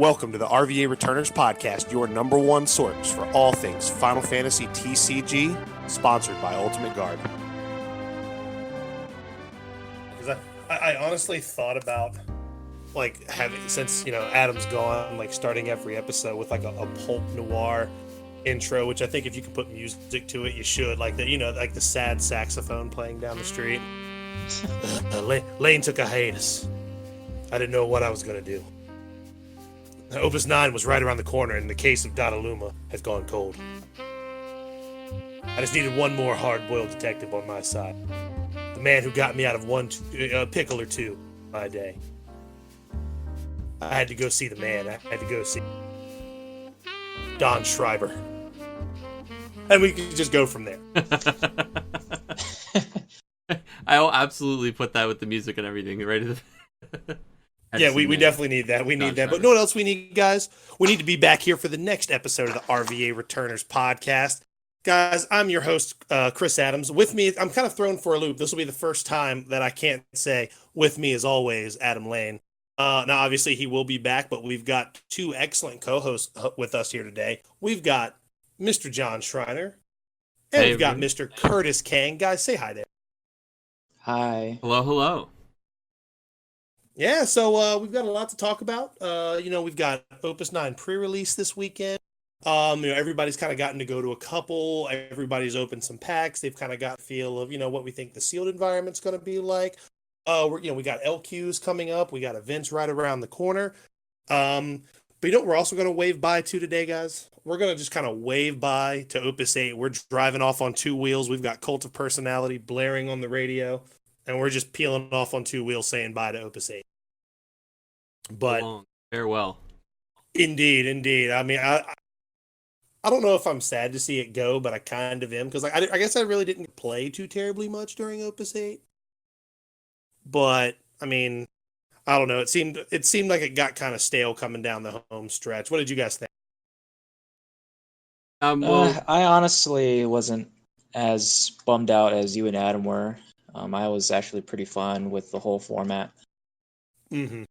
Welcome to the RVA Returners Podcast, your number one source for all things Final Fantasy TCG, sponsored by Ultimate Guard. Because I honestly thought about, like, having, since, Adam's gone, like, starting every episode with, like, a pulp noir intro, which I think if you could put music to it, you should. Like, like the sad saxophone playing down the street. Lane took a hiatus. I didn't know what I was going to do. Opus IX was right around the corner, and the case of Donnaluma has gone cold. I just needed one more hard-boiled detective on my side. The man who got me out of one pickle or two my day. I had to go see the man. I had to go see Don Schreiber. And we could just go from there. I'll absolutely put that with the music and everything, right? Yeah, we definitely need that. We need that. But you know what else we need, guys? We need to be back here for the next episode of the RVA Returners Podcast. Guys, I'm your host, Chris Adams. With me, I'm kind of thrown for a loop. This will be the first time that I can't say with me, as always, Adam Lane. Now, obviously, he will be back, but we've got two excellent co-hosts with us here today. We've got Mr. John Schreiner, and we've got Mr. Curtis Kang. Guys, say hi there. Hi. Hello. Yeah, so we've got a lot to talk about. We've got Opus IX pre-release this weekend. Everybody's kind of gotten to go to a couple. Everybody's opened some packs. They've kind of got a feel of, what we think the sealed environment's going to be like. We got LQs coming up. We got events right around the corner. But we're also going to wave bye to today, guys. We're going to just kind of wave bye to Opus VIII. We're driving off on two wheels. We've got Cult of Personality blaring on the radio. And we're just peeling off on two wheels saying bye to Opus VIII. But farewell. Indeed. I mean, I don't know if I'm sad to see it go, but I kind of am. Because I guess I really didn't play too terribly much during Opus VIII. But, I mean, I don't know. It seemed like it got kind of stale coming down the home stretch. What did you guys think? I honestly wasn't as bummed out as you and Adam were. I was actually pretty fun with the whole format. Mm-hmm.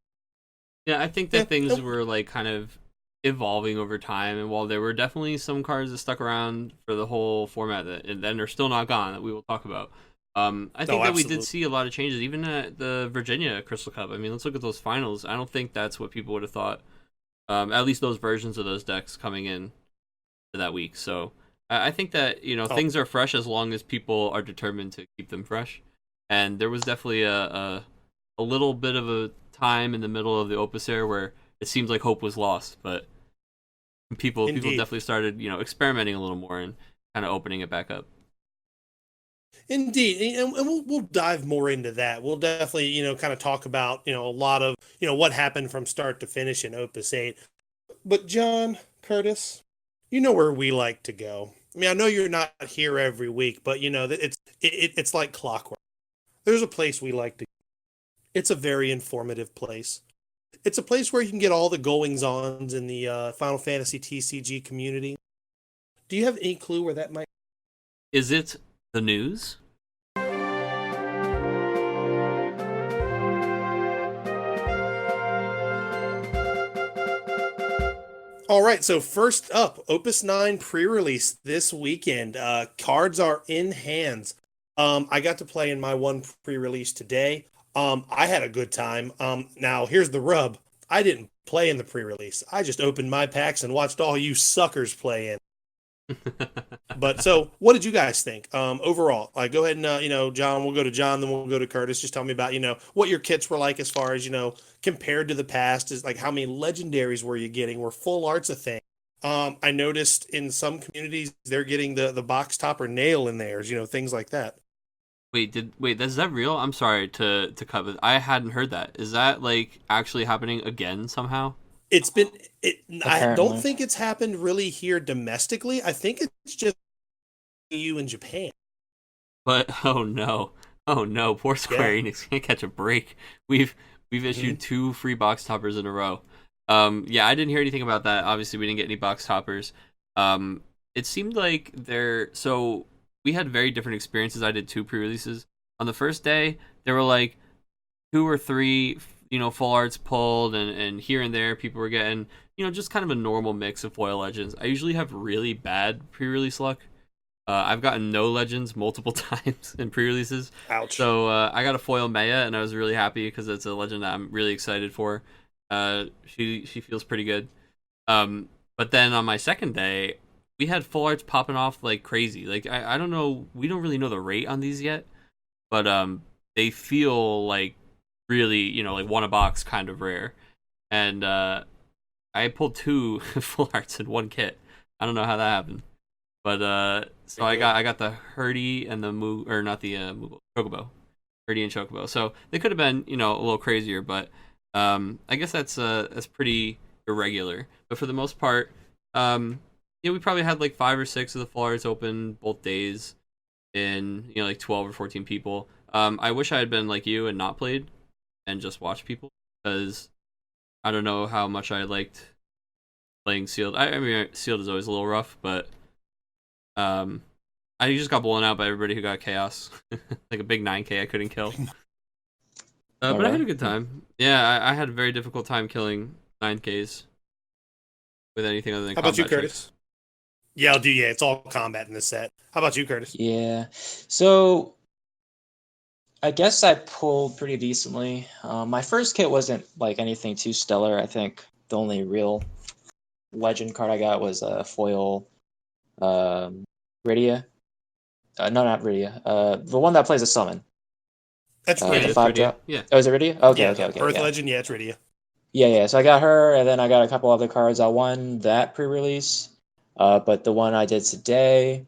Yeah, I think that things were like kind of evolving over time, and while there were definitely some cards that stuck around for the whole format that then are still not gone that we will talk about. I think that we did see a lot of changes, even at the Virginia Crystal Cup. I mean, let's look at those finals. I don't think that's what people would have thought. At least those versions of those decks coming in for that week. So I think that things are fresh as long as people are determined to keep them fresh. And there was definitely a little bit of a time in the middle of the Opus era where it seems like hope was lost, but people definitely started experimenting a little more and kind of opening it back up. Indeed, and we'll dive more into that. We'll definitely kind of talk about a lot of what happened from start to finish in Opus VIII. But John, Curtis, where we like to go. I mean, I know you're not here every week, but it's like clockwork. There's a place we like to go. It's a very informative place. It's a place where you can get all the goings-ons in the Final Fantasy TCG community. Do you have any clue where that might be? Is it the news? All right, so first up, Opus IX pre-release this weekend. Cards are in hands. I got to play in my one pre-release today. I had a good time. Now, here's the rub. I didn't play in the pre-release. I just opened my packs and watched all you suckers play in. But so, what did you guys think overall? Go ahead and, John, we'll go to John, then we'll go to Curtis. Just tell me about, what your kits were like as far as, compared to the past. Is like how many legendaries were you getting? Were full arts a thing? I noticed in some communities, they're getting the box topper nail in theirs, things like that. Wait, is that real? I'm sorry to cut, but I hadn't heard that. Is that like actually happening again somehow? I don't think it's happened really here domestically. I think it's just you in Japan. But oh no, poor Square Enix can't catch a break. We've issued 2 free box toppers in a row. I didn't hear anything about that. Obviously, we didn't get any box toppers. It seemed like we had very different experiences. I did 2 pre-releases. On the first day, there were like 2 or 3, full arts pulled, and here and there people were getting, just kind of a normal mix of foil legends. I usually have really bad pre-release luck. I've gotten no legends multiple times in pre-releases. Ouch. So I got a foil Maya, and I was really happy because it's a legend that I'm really excited for. She feels pretty good. But then on my second day, we had full arts popping off like crazy. Like I don't know, we don't really know the rate on these yet, but they feel like really, like one a box kind of rare. And I pulled 2 full arts in one kit. I don't know how that happened. But so I got the Herdy and the Chocobo. Herdy and Chocobo. So they could have been, a little crazier, but I guess that's pretty irregular. But for the most part, we probably had like 5 or 6 of the full arts open both days in, like 12 or 14 people. I wish I had been like you and not played and just watched people, because I don't know how much I liked playing sealed. I mean, sealed is always a little rough, but I just got blown out by everybody who got chaos. Like a big 9K I couldn't kill. But I had a good time. Yeah, I had a very difficult time killing 9Ks with anything other than How about you, Curtis? Yeah, it's all combat in this set. How about you, Curtis? Yeah. So I guess I pulled pretty decently. My first kit wasn't like anything too stellar. I think the only real legend card I got was a foil Rydia. No, not Rydia. The one that plays a summon. That's the Rydia. 5-drop. Yeah. Oh, is it Rydia? Okay, Yeah, okay. Earth Yeah. Legend, it's Rydia. Yeah. So I got her, and then I got a couple other cards. I won that pre-release. But the one I did today,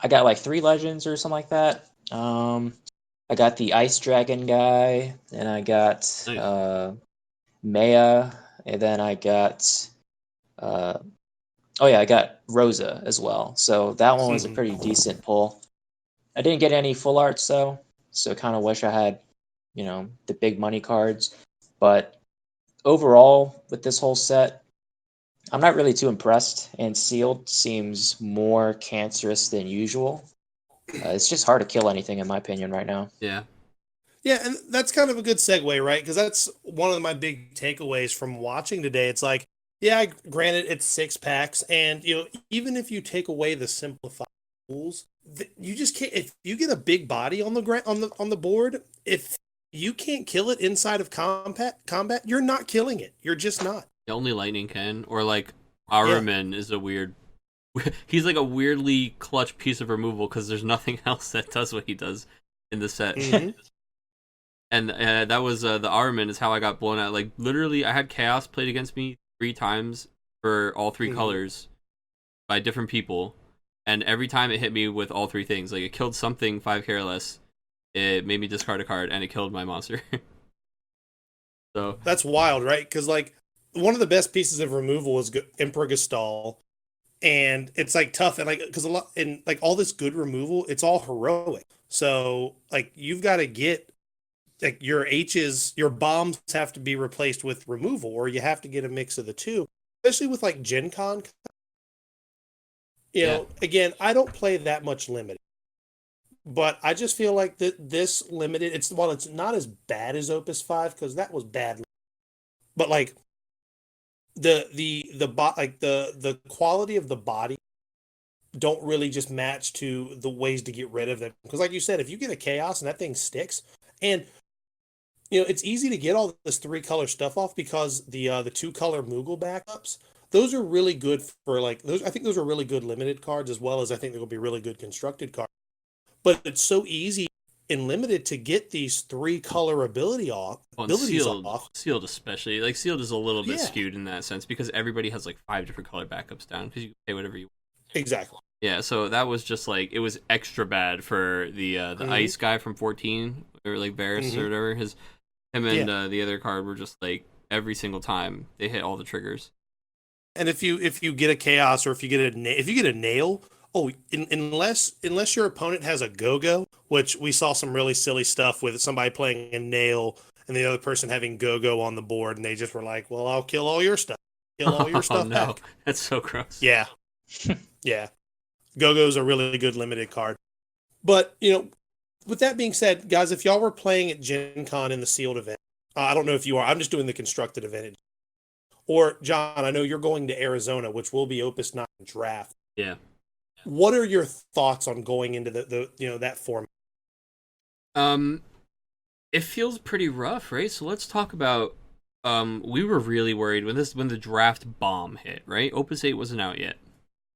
I got like 3 legends or something like that. I got the Ice Dragon guy, and I got Maya, and then I got I got Rosa as well. So that one was a pretty decent pull. I didn't get any full arts though, so kind of wish I had, the big money cards. But overall, with this whole set, I'm not really too impressed, and sealed seems more cancerous than usual. It's just hard to kill anything, in my opinion, right now. Yeah. Yeah, and that's kind of a good segue, right? Because that's one of my big takeaways from watching today. It's like, yeah, granted, it's 6 packs, and even if you take away the simplified rules, you just can't. If you get a big body on the board, if you can't kill it inside of combat, you're not killing it. You're just not. Only lightning can, or like Araman is a weird. He's like a weirdly clutch piece of removal because there's nothing else that does what he does in the set. Mm-hmm. And that was the Araman is how I got blown out. Like literally, I had chaos played against me 3 times for all 3 colors by different people, and every time it hit me with all 3 things. Like it killed something 5K or less, it made me discard a card, and it killed my monster. So that's wild, right? Because like one of the best pieces of removal is Emperor Gestal. And it's like tough, and like because a lot in like all this good removal, it's all heroic. So like you've got to get like your bombs have to be replaced with removal, or you have to get a mix of the two. Especially with like Gen Con. Again, I don't play that much limited, but I just feel like this limited. It's not as bad as Opus 5 because that was bad, but like. The quality of the body don't really just match to the ways to get rid of them, because like you said, if you get a chaos and that thing sticks, and it's easy to get all this 3-color stuff off because the 2-color Moogle backups, those are really good for like those. I think those are really good limited cards, as well as I think they're going to be really good constructed cards. But it's so easy in limited to get these 3-color abilities off. Sealed especially. Like sealed is a little bit skewed in that sense because everybody has like 5 different color backups down because you can pay whatever you want. Exactly. Yeah, so that was just like it was extra bad for the ice guy from 14 or like Varys or whatever. Him and the other card were just like every single time they hit all the triggers. And if you get a chaos, or if you get a nail. Oh, unless your opponent has a go-go, which we saw some really silly stuff with somebody playing a nail and the other person having go-go on the board, and they just were like, well, I'll kill all your stuff. Kill all your stuff back. That's so gross. Yeah. Yeah. Go-go's a really good limited card. But, with that being said, guys, if y'all were playing at Gen Con in the sealed event, I don't know if you are. I'm just doing the constructed event. Or John, I know you're going to Arizona, which will be Opus 9 draft. Yeah. What are your thoughts on going into the that format? It feels pretty rough, right? So let's talk about. We were really worried when the draft bomb hit, right? Opus 8 wasn't out yet,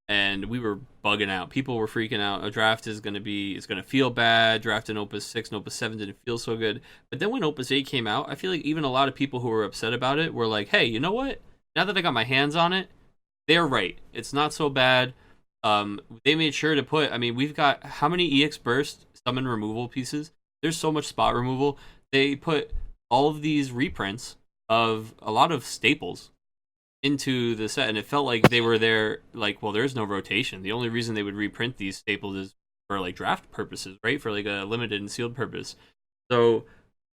and we were bugging out. People were freaking out. A draft it's gonna feel bad. Drafting Opus 6 and Opus 7 didn't feel so good. But then when Opus 8 came out, I feel like even a lot of people who were upset about it were like, "Hey, you know what? Now that I got my hands on it, they're right. It's not so bad." They made sure to put. I mean, we've got how many EX burst summon removal pieces? There's so much spot removal. They put all of these reprints of a lot of staples into the set, and it felt like they were there. Like, well, there's no rotation. The only reason they would reprint these staples is for like draft purposes, right? For like a limited and sealed purpose. So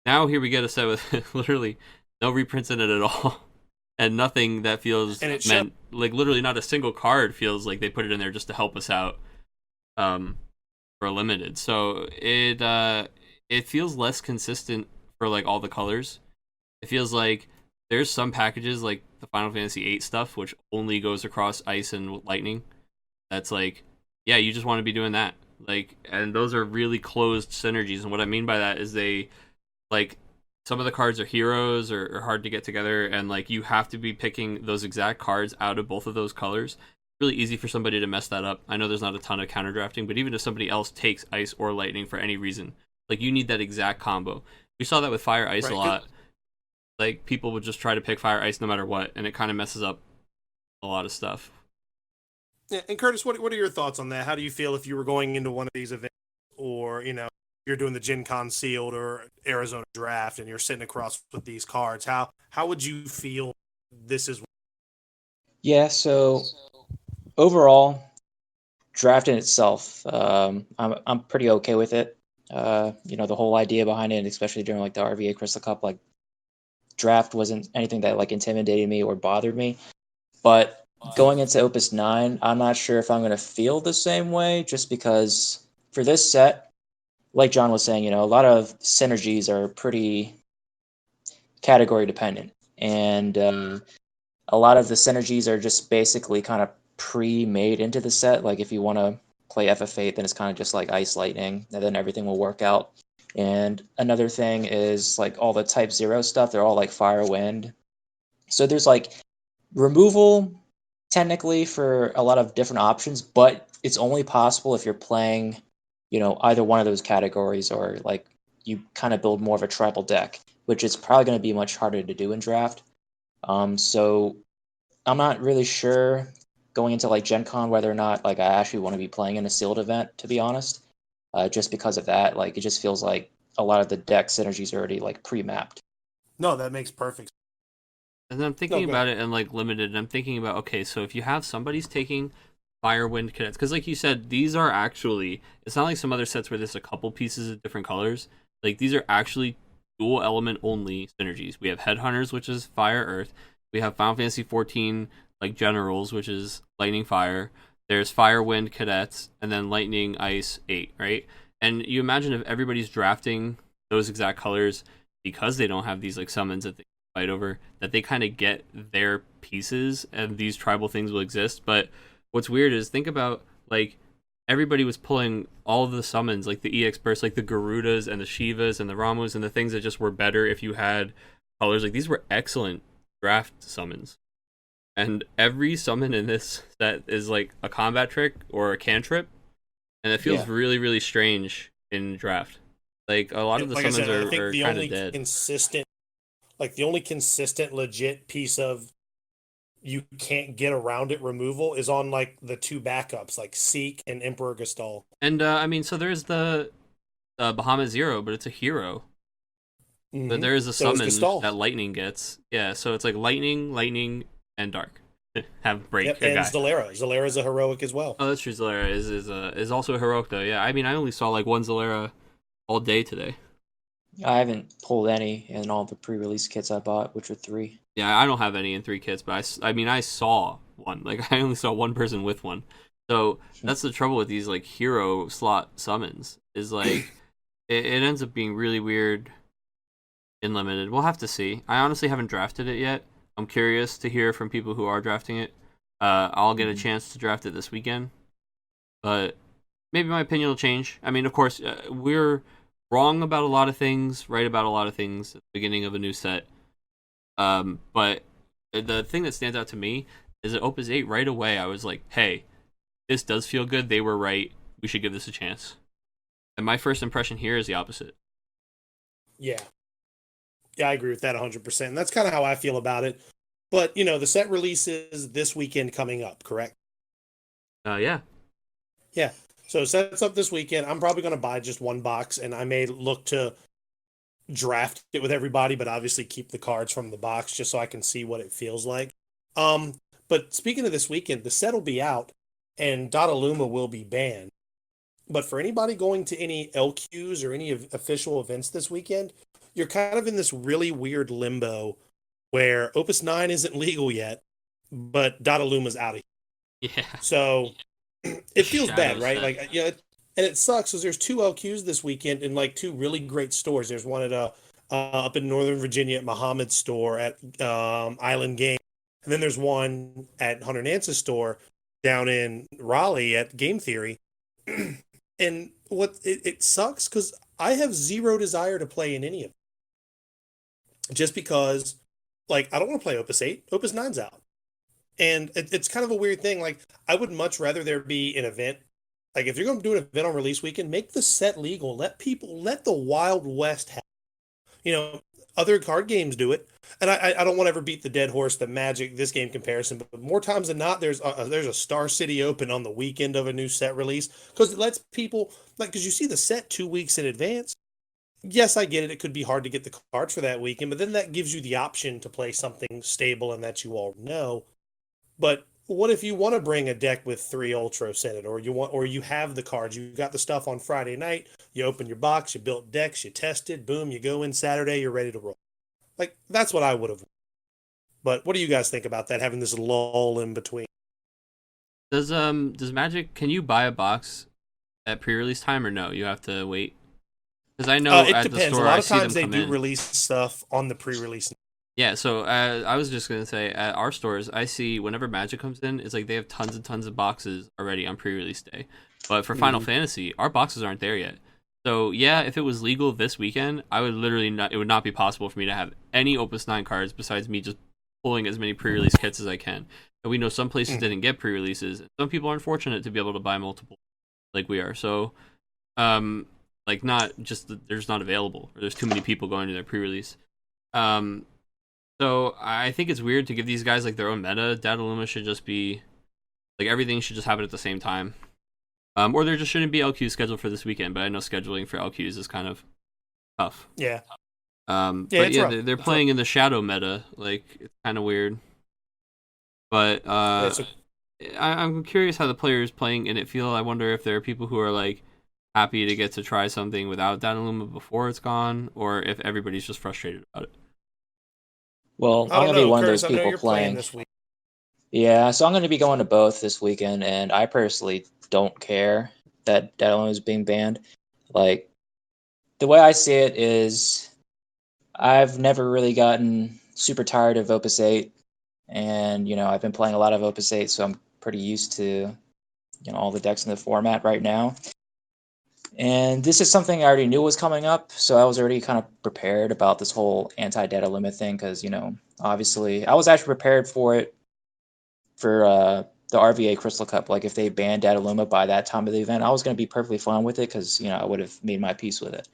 now here we get a set with literally no reprints in it at all. And nothing that feels meant like literally not a single card feels like they put it in there just to help us out for a limited. So it feels less consistent for like all the colors. It feels like there's some packages like the Final Fantasy VIII stuff which only goes across ice and lightning. That's like, yeah, you just want to be doing that. Like, and those are really closed synergies, and what I mean by that is they like some of the cards are heroes or hard to get together, and like you have to be picking those exact cards out of both of those colors. It's really easy for somebody to mess that up. I know there's not a ton of counter drafting, but even if somebody else takes ice or lightning for any reason, like you need that exact combo. We saw that with fire ice a lot. Like people would just try to pick fire ice no matter what, and it kind of messes up a lot of stuff. Yeah, and Curtis, what are your thoughts on that? How do you feel if you were going into one of these events, or you're doing the Gen Con sealed or Arizona draft, and you're sitting across with these cards? How would you feel this is? Yeah, so overall, drafting itself, I'm pretty okay with it. The whole idea behind it, especially during like the RVA Crystal Cup, like draft wasn't anything that like intimidated me or bothered me. But going into Opus 9, I'm not sure if I'm going to feel the same way, just because for this set, like John was saying, a lot of synergies are pretty category dependent. And a lot of the synergies are just basically kind of pre-made into the set. Like if you want to play FF8, then it's kind of just like Ice Lightning, and then everything will work out. And another thing is like all the Type 0 stuff, they're all like Fire Wind. So there's like removal technically for a lot of different options, but it's only possible if you're playing, either one of those categories, or like you kind of build more of a tribal deck, which is probably going to be much harder to do in draft. So I'm not really sure going into like Gen Con whether or not like I actually want to be playing in a sealed event, to be honest. Just because of that, like it just feels like a lot of the deck synergies are already like pre-mapped. No, that makes perfect. And then I'm thinking about it and like limited, and I'm thinking about, okay, so if you have somebody's taking Firewind Cadets, because like you said, these are actually, it's not like some other sets where there's a couple pieces of different colors. Like these are actually dual element only synergies. We have Headhunters, which is Fire Earth. We have Final Fantasy 14 like Generals, which is Lightning Fire. There's Firewind Cadets, and then Lightning Ice 8, right? And you imagine if everybody's drafting those exact colors because they don't have these like summons that they fight over, that they kind of get their pieces and these tribal things will exist. But what's weird is think about like everybody was pulling all of the summons, like the EX bursts, like the Garudas and the Shivas and the Ramus and the things that just were better if you had colors. Like these were excellent draft summons. And every summon in this set is like a combat trick or a cantrip, and it feels really, really strange in draft. Like a lot of the summons are kind of dead. The only consistent, legit piece of you can't get around it removal is on like the two backups, like Seek and Emperor Gestalt. And I mean, so there's the Bahamut Zero, but it's a hero. Mm-hmm. But there is a summon that Lightning gets. Yeah, so it's like Lightning, and Dark have break. Yep, and Zalera. Zalera's a heroic as well. Oh, that's true. Zalera is also a heroic though. Yeah, I mean, I only saw like one Zalera all day today. I haven't pulled any in all the pre-release kits I bought, which were 3. Yeah, I don't have any in 3 kits, but I mean, I saw one. Like, I only saw one person with one. So that's the trouble with these like hero slot summons. Is like it ends up being really weird. in limited. We'll have to see. I honestly haven't drafted it yet. I'm curious to hear from people who are drafting it. I'll get a chance to draft it this weekend, but maybe my opinion will change. I mean, of course, we're wrong about a lot of things, right about a lot of things at the beginning of a new set. But the thing that stands out to me is that Opus 8, right away, I was like, hey, this does feel good. They were right. We should give this a chance. And my first impression here is the opposite. Yeah. Yeah, I agree with that 100%. And that's kind of how I feel about it. But, the set releases this weekend coming up, correct? Yeah. Yeah. So sets up this weekend. I'm probably going to buy just one box, and I may look to draft it with everybody, but obviously keep the cards from the box just so I can see what it feels like. But speaking of this weekend, the set will be out, and Dottaluma will be banned. But for anybody going to any LQs or any official events this weekend, you're kind of in this really weird limbo where Opus 9 isn't legal yet, but Dottaluma's out of here. Yeah. So it feels bad, right? Set. And it sucks because there's 2 LQs this weekend in like 2 really great stores. There's one at up in Northern Virginia at Muhammad's store at Island Game, and then there's one at Hunter Nance's store down in Raleigh at Game Theory. And it sucks because I have zero desire to play in any of them. Just because, I don't want to play Opus 8. Opus 9's out. And it's kind of a weird thing. I would much rather there be an event. If you're going to do an event on release weekend, make the set legal. Let the Wild West have. Other card games do it. And I don't want to ever beat the dead horse, the Magic, this game comparison. But more times than not, there's a Star City Open on the weekend of a new set release. Because it lets people, because you see the set 2 weeks in advance. Yes, I get it. It could be hard to get the cards for that weekend. But then that gives you the option to play something stable and that you all know. But what if you want to bring a deck with 3 Ultros in it, or you have the cards, you got the stuff on Friday night, you open your box, you built decks, you tested, boom, you go in Saturday, you're ready to roll. That's what I would have. But what do you guys think about that, having this lull in between? Does Magic, can you buy a box at pre-release time or no? You have to wait? Because I know it at depends. the store a lot I of see them times they come do in. release stuff on the pre-release. Yeah, so I was just gonna say at our stores, I see whenever Magic comes in, it's like they have tons and tons of boxes already on pre-release day. But for Final Fantasy, our boxes aren't there yet. So yeah, if it was legal this weekend, I would literally not. It would not be possible for me to have any Opus 9 cards besides me just pulling as many pre-release kits as I can. And we know some places didn't get pre-releases. Some people aren't fortunate to be able to buy multiple, like we are. So, not just there's not available, or there's too many people going to their pre-release. So I think it's weird to give these guys their own meta. Dataluma should just be everything should just happen at the same time, or there just shouldn't be LQs scheduled for this weekend. But I know scheduling for LQs is kind of tough. Yeah. But yeah, they're playing in the shadow meta. It's kind of weird. But I'm curious how the players playing in it feel. I wonder if there are people who are happy to get to try something without Dataluma before it's gone, or if everybody's just frustrated about it. Well, I'm going to be one Curtis, of those people playing this week. Yeah, so I'm going to be going to both this weekend, and I personally don't care that Dataluma is being banned. The way I see it is I've never really gotten super tired of Opus 8, and, I've been playing a lot of Opus 8, so I'm pretty used to, all the decks in the format right now. And this is something I already knew was coming up, so I was already kind of prepared about this whole anti-Dataluma thing, because, obviously, I was actually prepared for it for the RVA Crystal Cup. If they banned Dataluma by that time of the event, I was going to be perfectly fine with it, because, I would have made my peace with it.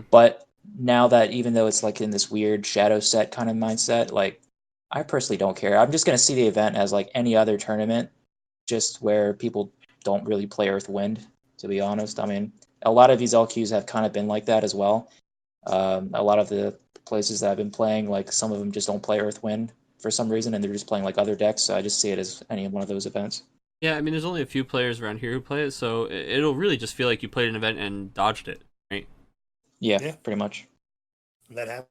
But now that, even though it's in this weird shadow set kind of mindset, I personally don't care. I'm just going to see the event as any other tournament, just where people don't really play Earth Wind, to be honest. I mean, a lot of these LQs have kind of been like that as well. A lot of the places that I've been playing, some of them just don't play Earth Wind for some reason, and they're just playing other decks. So I just see it as any one of those events. Yeah, I mean, there's only a few players around here who play it, so it'll really just feel like you played an event and dodged it, right? Yeah. Pretty much. That happened.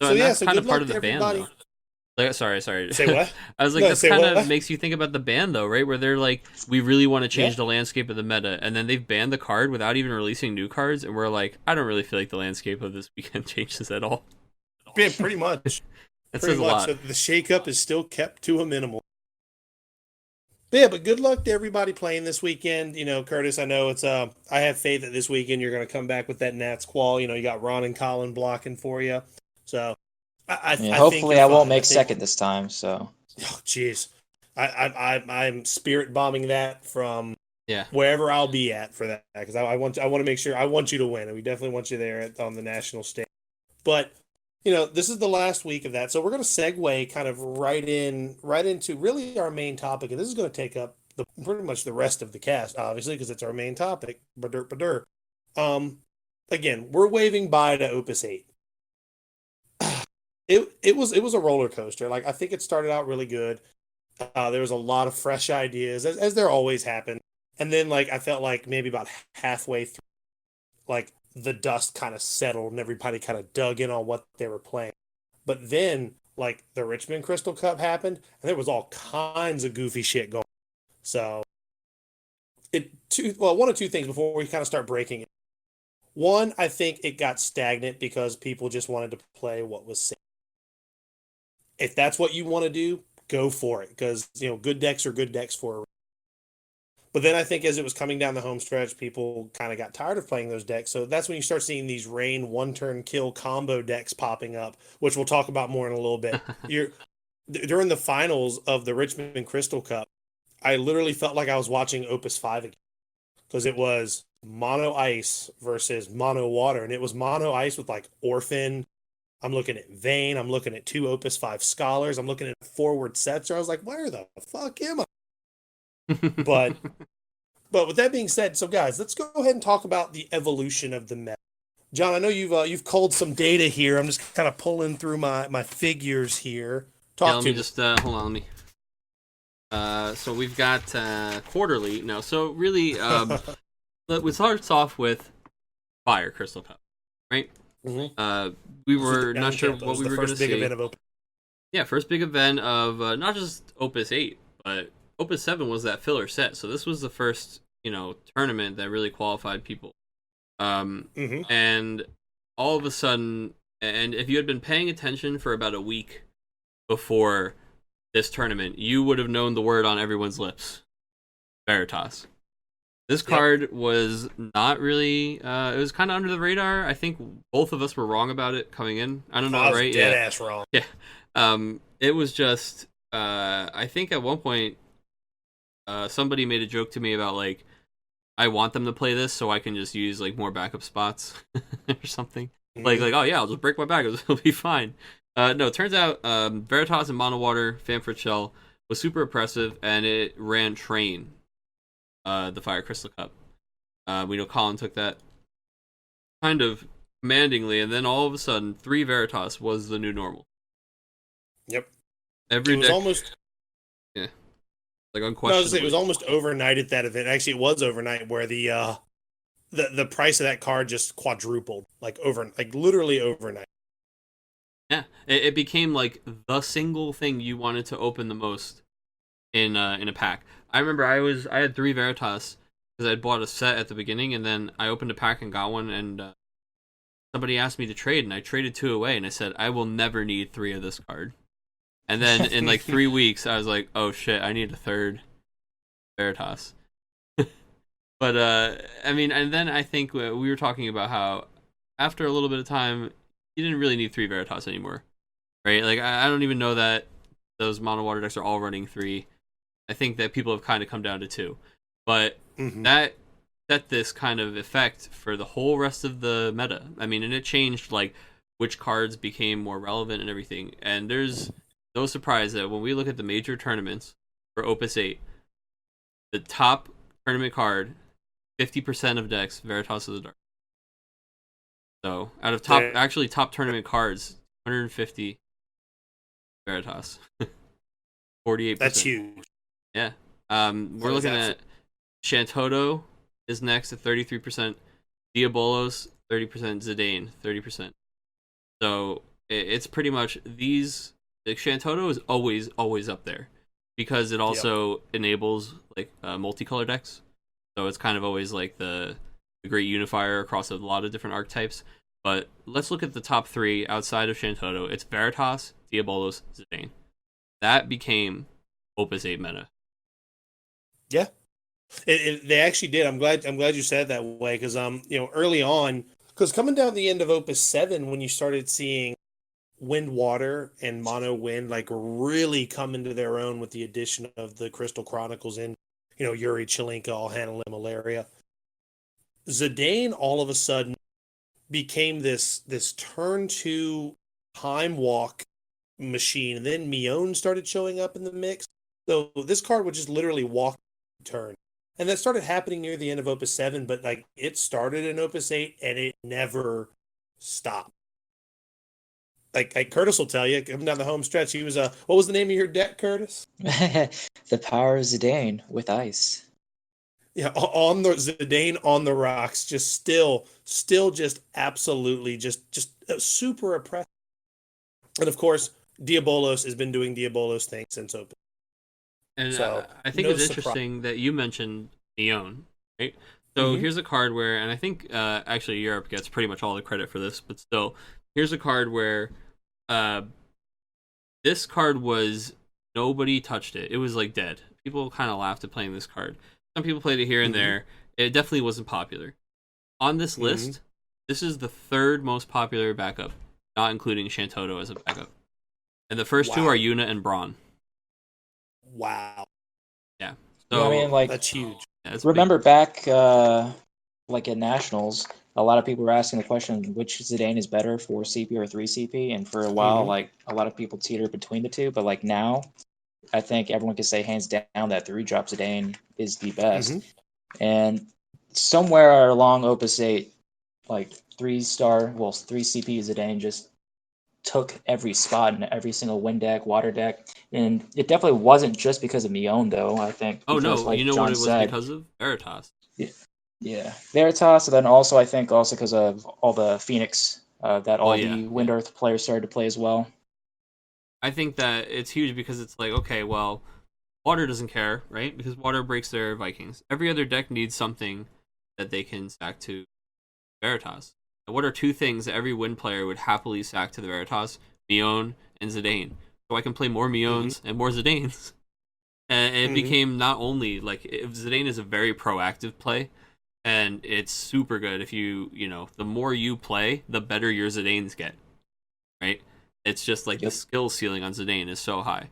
So that's kind of part of the ban, though. Sorry. Say what? I was that kind of makes you think about the ban, though, right? Where they're we really want to change the landscape of the meta, and then they've banned the card without even releasing new cards, and we're I don't really feel like the landscape of this weekend changes at all. Yeah, pretty much. That Pretty says a much. lot. So the shakeup is still kept to a minimal. But yeah, but good luck to everybody playing this weekend. You know, Curtis, I know it's I have faith that this weekend you're going to come back with that Nats qual. You know, you got Ron and Colin blocking for you. So Yeah, I think hopefully you're I won't fine. make second this time. So Oh, jeez. I'm spirit bombing that from Yeah. wherever I'll be at for that because I want to make sure I want you to win and we definitely want you there on the national stage. But you know this is the last week of that, so we're going to segue kind of right into really our main topic, and this is going to take up pretty much the rest of the cast, obviously because it's our main topic. Um, again, we're waving bye to Opus VIII. It was a roller coaster. Like I think it started out really good. There was a lot of fresh ideas, as there always happen. And then, like, I felt like maybe about halfway through, like, the dust kind of settled and everybody kind of dug in on what they were playing. But then, like, the Richmond Crystal Cup happened, and there was all kinds of goofy shit going on. So, one of two things before we kind of start breaking it. One, I think it got stagnant because people just wanted to play what was safe. If that's what you want to do, go for it because you know good decks are good decks for a reason. But then I think as it was coming down the home stretch, people kind of got tired of playing those decks. So that's when you start seeing these rain one-turn kill combo decks popping up, which we'll talk about more in a little bit. During the finals of the Richmond Crystal Cup, I literally felt like I was watching Opus V again because it was mono ice versus mono water, and it was mono ice with like Orphan. I'm looking at Vane. I'm looking at 2 Opus 5 Scholars. I'm looking at forward sets. I was like, where the fuck am I? But with that being said, so guys, let's go ahead and talk about the evolution of the meta. John, I know you've culled some data here. I'm just kind of pulling through my figures here. Let me just hold on. So we've got quarterly. No, so really, it starts off with Fire Crystal Cup, right? Mm-hmm. We were not sure what we were going to see. Yeah, first big event of not just Opus 8, but Opus 7 was that filler set. So this was the first, tournament that really qualified people. And all of a sudden, and if you had been paying attention for about a week before this tournament, you would have known the word on everyone's lips. Veritas. This card was not really, it was kind of under the radar. I think both of us were wrong about it coming in. I don't know, I was right? Dead ass wrong. Yeah. It was just, I think at one point, somebody made a joke to me about, like, I want them to play this so I can just use, like, more backup spots or something. Mm-hmm. Like, oh yeah, I'll just break my backups. It'll be fine. No, it turns out Veritas and Mono Water, Fanford Shell, was super impressive, and it ran Train. The Fire Crystal Cup. We know Colin took that kind of commandingly, and then all of a sudden, 3 Veritas was the new normal. Yep. Every it was deck, almost... Yeah. Like, unquestionably. No, it was almost overnight at that event. Actually, it was overnight where the price of that card just quadrupled. Like, literally overnight. Yeah. It became, like, the single thing you wanted to open the most in a pack. I remember I had 3 Veritas because I bought a set at the beginning, and then I opened a pack and got one, and somebody asked me to trade, and I traded 2 away, and I said, I will never need 3 of this card. And then in like 3 weeks, I was like, oh shit, I need a 3rd Veritas. But, I mean, and then I think we were talking about how after a little bit of time, you didn't really need 3 Veritas anymore, right? Like, I don't even know that those mono water decks are all running 3. I think that people have kind of come down to 2. But that set this kind of effect for the whole rest of the meta. I mean, and it changed, like, which cards became more relevant and everything. And there's no surprise that when we look at the major tournaments for Opus 8, the top tournament card, 50% of decks, Veritas of the Dark. So, out of top tournament cards, 150 Veritas. 48%. That's huge. Yeah. We're looking at Shantoto is next at 33%. Diabolos, 30%. Zidane, 30%. So it's pretty much these. Like, Shantoto is always up there because it also enables, like, multicolor decks. So it's kind of always like the great unifier across a lot of different archetypes. But let's look at the top 3 outside of Shantotto. It's Veritas, Diabolos, Zidane. That became Opus VIII meta. Yeah, they actually did. I'm glad you said it that way because early on, because coming down the end of Opus VII, when you started seeing Wind Water and Mono Wind like really come into their own with the addition of the Crystal Chronicles and Yuri Chelinka all handling malaria. Zidane all of a sudden became this turn to time walk machine, and then Mion started showing up in the mix. So this card would just literally walk turn. And that started happening near the end of Opus 7, but like it started in Opus 8 and it never stopped. Like Curtis will tell you, coming down the home stretch, he was what was the name of your deck, Curtis? The Power of Zidane with ice. Yeah, on the Zidane on the rocks, just still just absolutely just super oppressive. And of course, Diabolos has been doing Diabolos things since Open. And so, I think it's interesting that you mentioned Neon, right? So here's a card where, and I think actually Europe gets pretty much all the credit for this, but still, here's a card where this card was, nobody touched it. It was like dead. People kind of laughed at playing this card. Some people played it here and there. It definitely wasn't popular. On this list, this is the 3rd most popular backup, not including Shantotto as a backup. And the first 2 are Yuna and Braun. Wow. Yeah. So I mean, that's huge. Yeah, remember big. Back like at Nationals, a lot of people were asking the question which Zidane is better, 4 CP or 3 CP, and for a while like a lot of people teeter between the two, but like now I think everyone can say hands down that 3-drop Zidane is the best. And somewhere along Opus 8, like 3 CP Zidane just took every spot in every single wind deck, water deck, and it definitely wasn't just because of Mion though. I think. Oh because, no, like you know John what it was said, because of? Veritas. Yeah, Veritas, and then also I think also because of all the Phoenix that all the Wind Earth players started to play as well. I think that it's huge because it's like, okay, well, Water doesn't care, right? Because Water breaks their Vikings. Every other deck needs something that they can stack to Veritas. And what are 2 things that every Wind player would happily stack to the Veritas? Mion and Zidane. So I can play more Mions and more Zidanes. And it became not only, like, Zidane is a very proactive play, and it's super good if the more you play, the better your Zidanes get, right? It's just like the skill ceiling on Zidane is so high.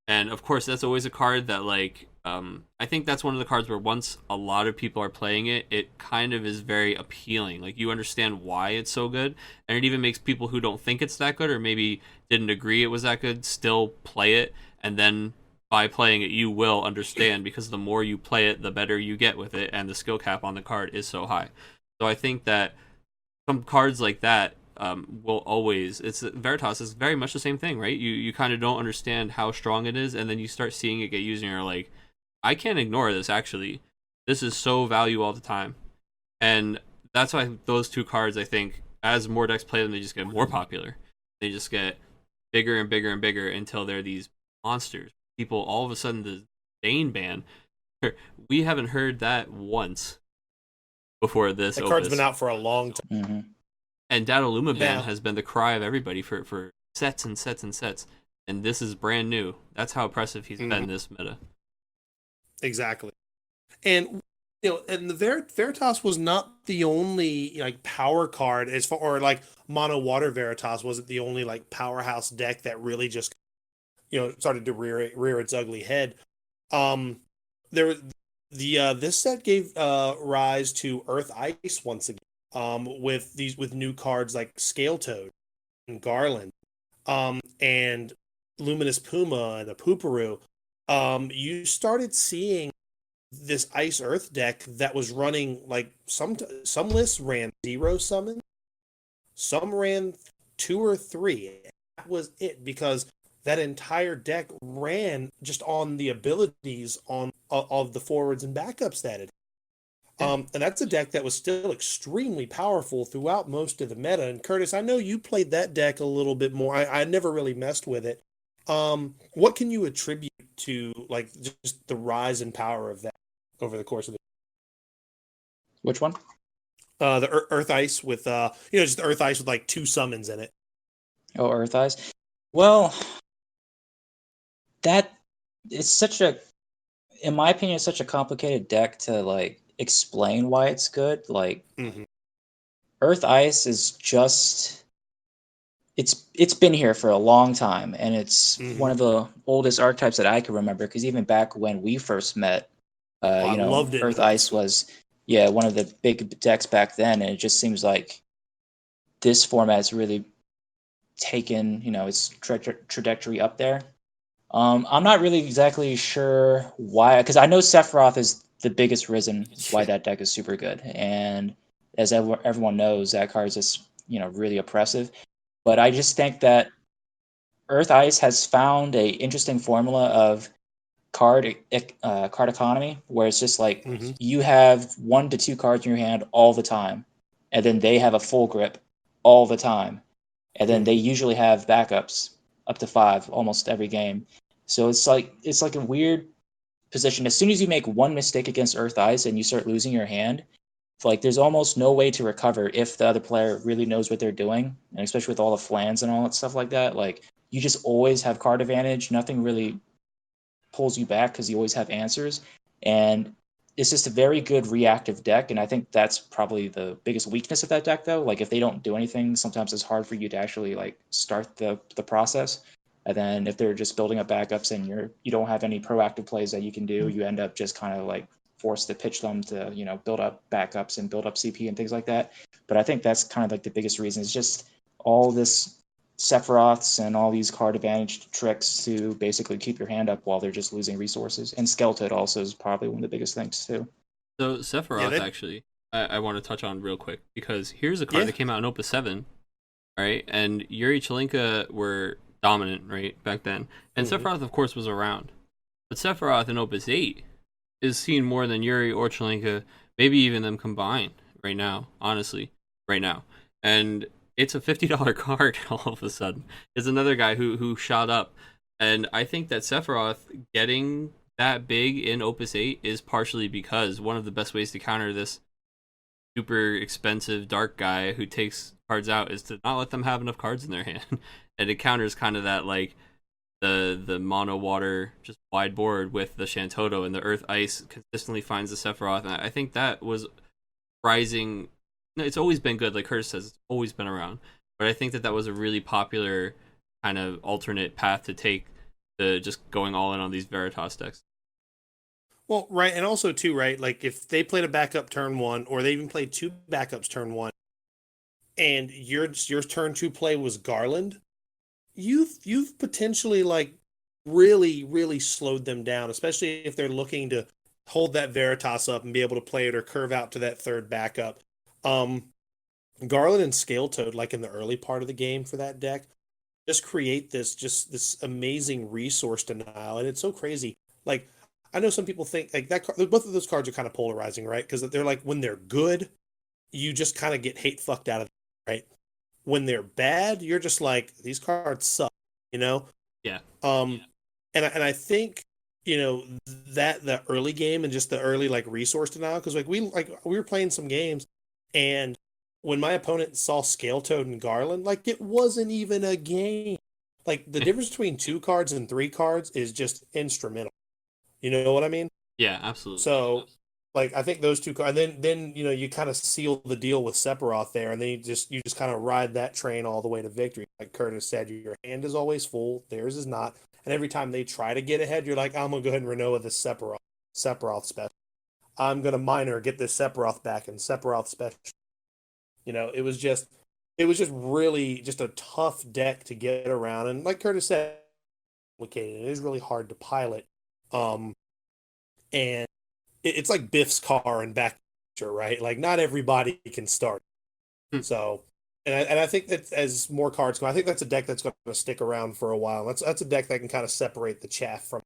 And of course, that's always a card that, like, I think that's one of the cards where once a lot of people are playing it, it kind of is very appealing. Like, you understand why it's so good, and it even makes people who don't think it's that good or maybe didn't agree it was that good still play it, and then by playing it, you will understand because the more you play it, the better you get with it, and the skill cap on the card is so high. So I think that some cards like that will always. Veritas is very much the same thing, right? You kind of don't understand how strong it is, and then you start seeing it get used, and you're like, I can't ignore this. Actually, this is so value all the time, and that's why those 2 cards, I think, as more decks play them, they just get more popular. They just get bigger and bigger and bigger until they're these monsters. People all of a sudden the Dane ban, we haven't heard that once before this. That card's been out for a long time. And Dadaluma ban has been the cry of everybody for sets and sets and sets, and this is brand new. That's how impressive he's been this meta. Exactly. And and the Veritas was not the only like power card as far, or like Mono Water Veritas wasn't the only like powerhouse deck that really just started to rear its ugly head. This set gave rise to Earth Ice once again. With new cards like Scale Toad and Garland, and Luminous Puma and a Pooparoo. You started seeing this Ice Earth deck that was running like some lists ran 0 summons, some ran 2 or 3. That was it, because that entire deck ran just on the abilities of the forwards and backups that it. And that's a deck that was still extremely powerful throughout most of the meta. And Curtis, I know you played that deck a little bit more. I never really messed with it. What can you attribute to like just the rise in power of that over the course of the? Which one? The Earth Ice with just Earth Ice with like 2 summons in it. Oh, Earth Eyes. Well, that it's such a, in my opinion, it's such a complicated deck to like explain why it's good. Like Mm-hmm. Earth Ice is just it's been here for a long time, and it's Mm-hmm. one of the oldest archetypes that I can remember. Because even back when we first met, I loved it in Earth Ice Wits. was, yeah, one of the big decks back then, and it just seems like this format's really taken, its trajectory up there. I'm not really exactly sure why, because I know Sephiroth is the biggest reason why Yeah. that deck is super good, and as everyone knows, that card is just really oppressive. But I just think that Earth Ice has found a interesting formula of card economy, where it's just like Mm-hmm. you have 1 to 2 cards in your hand all the time, and then they have a full grip all the time, and then they Mm-hmm. usually have backups up to 5 almost every game. So it's like a weird position. As soon as you make one mistake against Earth Ice and you start losing your hand, like there's almost no way to recover if the other player really knows what they're doing, and especially with all the flans and all that stuff like that. Like you just always have card advantage. Nothing really pulls you back because you always have answers, and it's just a very good reactive deck. And I think that's probably the biggest weakness of that deck, though. Like if they don't do anything, sometimes it's hard for you to actually like start the process. And then if they're just building up backups and you don't have any proactive plays that you can do, you end up just kind of like forced to pitch them to build up backups and build up CP and things like that. But I think that's kind of like the biggest reason. It's just all this Sephiroths and all these card advantage tricks to basically keep your hand up while they're just losing resources. And Skeleton also is probably one of the biggest things too. So Yeah, Sephiroth, actually, I want to touch on real quick because here's a card yeah. that came out in Opus 7, right? And Yuri Chelinka were dominant, right, back then. And Mm-hmm. Sephiroth, of course, was around. But Sephiroth in Opus 8 is seen more than Yuri or Chelinka, maybe even them combined right now, honestly, right now. And it's a $50 card all of a sudden. It's another guy who shot up. And I think that Sephiroth getting that big in Opus 8 is partially because one of the best ways to counter this super expensive dark guy who takes cards out is to not let them have enough cards in their hand. And it counters kind of that like the mono water just wide board with the Shantoto, and the Earth Ice consistently finds the Sephiroth. And I think that was rising. No, it's always been good, like Curtis says, it's always been around. But I think that was a really popular kind of alternate path to take, to just going all in on these Veritas decks. Well, right, and also too, right? Like if they played a backup turn 1, or they even played 2 backups turn 1, and your turn 2 play was Garland, you've potentially like really slowed them down, especially if they're looking to hold that Veritas up and be able to play it or curve out to that third backup. Um, Garland and Scale Toad, like in the early part of the game for that deck, just create this amazing resource denial, and it's so crazy. Like I know some people think like that. Both of those cards are kind of polarizing, right? Because they're like when they're good, you just kind of get hate fucked out of it, right? When they're bad, you're just like these cards suck, you know. Yeah. Um, and I think that the early game and just the early like resource denial, because we were playing some games, and when my opponent saw Scale Toad and Garland, like it wasn't even a game. Like the difference between 2 cards and 3 cards is just instrumental. You know what I mean? Yeah, absolutely. So, like I think those 2 cards, and then you kind of seal the deal with Sephiroth there, and then you just kind of ride that train all the way to victory. Like Curtis said, your hand is always full, theirs is not, and every time they try to get ahead, you're like, I'm gonna go ahead and Renoa this Sephiroth special. I'm gonna minor get this Sephiroth back and Sephiroth special. It was just really just a tough deck to get around, and like Curtis said, complicated. It is really hard to pilot. And it's like Biff's car in Back to the Future, right? Like not everybody can start. Hmm. So, and I think that as more cards come, I think that's a deck that's going to stick around for a while. That's a deck that can kind of separate the chaff from.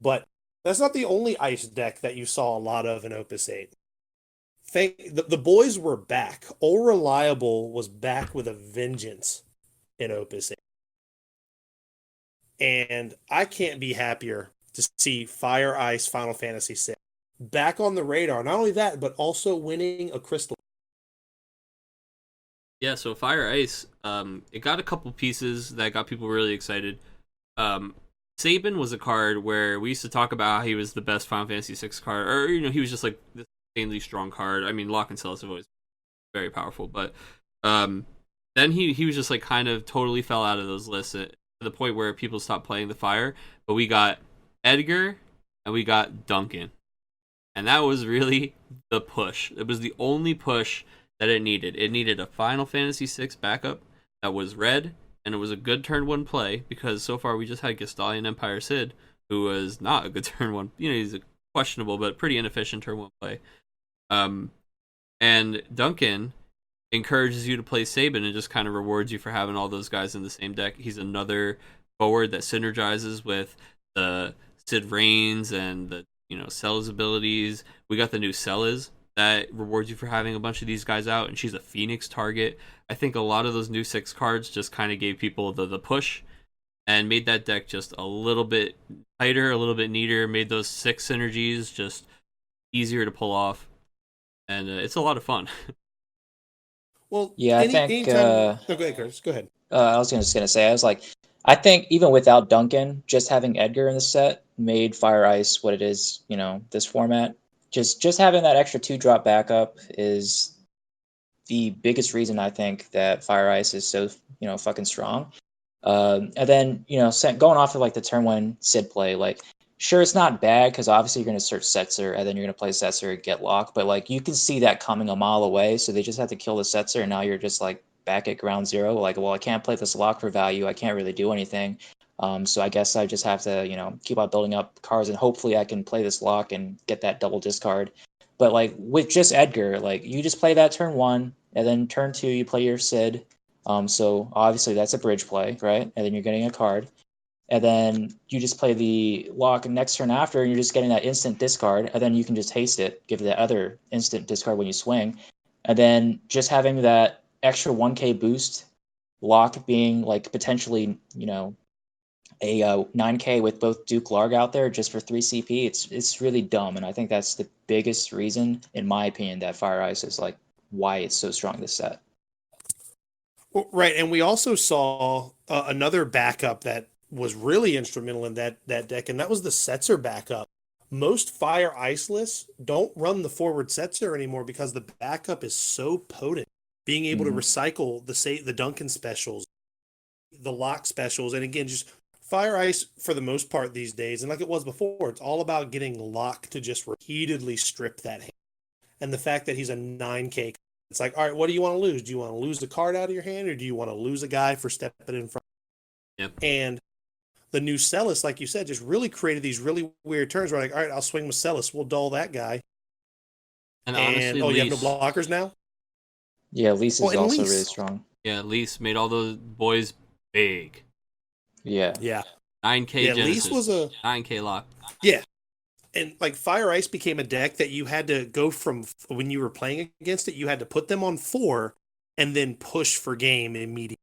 But that's not the only ice deck that you saw a lot of in Opus 8. The boys were back. All Reliable was back with a vengeance in Opus 8. And I can't be happier to see Fire Ice Final Fantasy VI back on the radar. Not only that, but also winning a crystal. Yeah, so Fire Ice, it got a couple pieces that got people really excited. Sabin was a card where we used to talk about how he was the best Final Fantasy VI card, or he was just like this insanely strong card. I mean, Locke and Celis have always been very powerful, but then he was just like kind of totally fell out of those lists to the point where people stopped playing the Fire. But we got Edgar and we got Duncan, and that was really the push. It was the only push that it needed. It needed a Final Fantasy VI backup that was red, and it was a good turn one play, because so far we just had Gastalian Empire Sid, who was not a good turn one. He's a questionable but pretty inefficient turn one play. And Duncan encourages you to play Sabin and just kind of rewards you for having all those guys in the same deck. He's another forward that synergizes with the Sid Reigns and the Cella's abilities. We got the new Cella's that rewards you for having a bunch of these guys out, and she's a Phoenix target. I think a lot of those new 6 cards just kind of gave people the push and made that deck just a little bit tighter, a little bit neater, made those 6 synergies just easier to pull off, and it's a lot of fun. Well, yeah, I think. Anytime... go ahead, Curtis. Go ahead. I was just gonna say, I think even without Duncan, just having Edgar in the set made Fire Ice what it is. This format. Just having that extra 2-drop backup is the biggest reason I think that Fire Ice is so fucking strong. And then going off of like the turn 1 Sid play, like sure it's not bad because obviously you're gonna search Setzer and then you're gonna play Setzer and get locked, but like you can see that coming a mile away. So they just have to kill the Setzer, and now you're just like back at ground zero. Like, well, I can't play this lock for value. I can't really do anything. So I guess I just have to, keep on building up cards, and hopefully I can play this lock and get that double discard. But like with just Edgar, like you just play that turn 1, and then turn 2 you play your Sid. So obviously that's a bridge play, right? And then you're getting a card, and then you just play the lock next turn after, and you're just getting that instant discard, and then you can just haste it, give that other instant discard when you swing, and then just having that extra 1k boost, lock being like potentially, a 9k with both Duke Larg out there just for 3 CP, it's really dumb, and I think that's the biggest reason, in my opinion, that Fire Ice is like why it's so strong this set. Well, right, and we also saw another backup that was really instrumental in that deck, and that was the Setzer backup. Most Fire Ice lists don't run the forward Setzer anymore because the backup is so potent. Being able to recycle the Duncan specials, the lock specials, and again, just Fire Ice for the most part these days, and like it was before, it's all about getting Locke to just repeatedly strip that hand. And the fact that he's a 9k, it's like, all right, what do you want to lose? Do you want to lose the card out of your hand, or do you want to lose a guy for stepping in front? Yep. And the new Celis, like you said, just really created these really weird turns where like, all right, I'll swing with Celis, we'll dull that guy. And honestly, you have no blockers now? Yeah, Lise is also really strong. Yeah, Lise made all those boys big. Yeah. 9k yeah, Genesis, Lise was a 9k lock. Yeah. And like Fire Ice became a deck that you had to go from, when you were playing against it, you had to put them on 4 and then push for game immediately.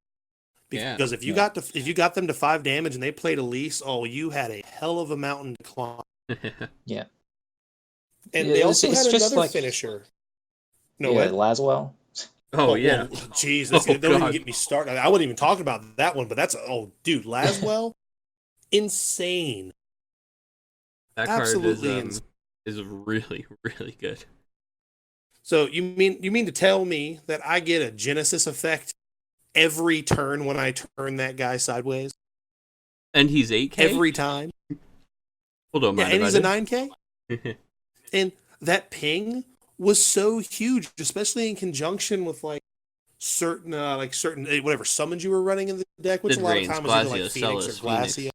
Because if you got them to 5 damage and they played Elise, you had a hell of a mountain to climb. Yeah. And they also had another finisher. No, yeah, Laswell. Oh, yeah. Jeez, don't even get me started. I wasn't even talking about that one, but that's, dude, Laswell, insane. That Absolutely card is really, really good. So you mean to tell me that I get a Genesis effect every turn when I turn that guy sideways? And he's 8k? Every time? Well, don't mind and he's a 9k? And that ping was so huge, especially in conjunction with certain whatever summons you were running in the deck, which a lot of times was either like Phoenix or Glacia.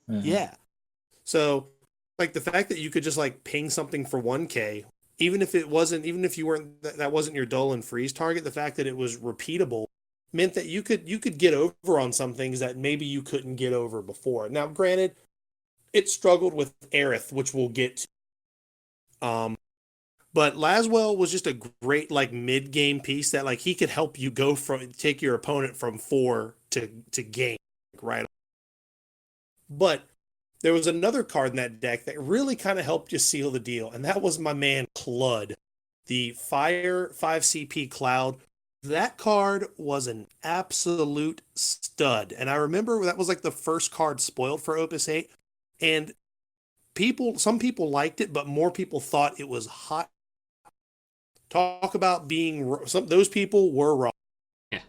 Mm-hmm. Yeah. So like the fact that you could just like ping something for 1k, even if you weren't that wasn't your dull and freeze target, the fact that it was repeatable meant that you could get over on some things that maybe you couldn't get over before. Now, granted, it struggled with Aerith, which we'll get to. But Laswell was just a great mid-game piece that he could help you take your opponent from 4 to game, right? But there was another card in that deck that really kind of helped you seal the deal, and that was my man Clud, the Fire 5 CP Cloud. That card was an absolute stud, and I remember that was like the first card spoiled for Opus 8, and some people liked it, but more people thought it was hot. Talk about being those people were wrong. Yeah.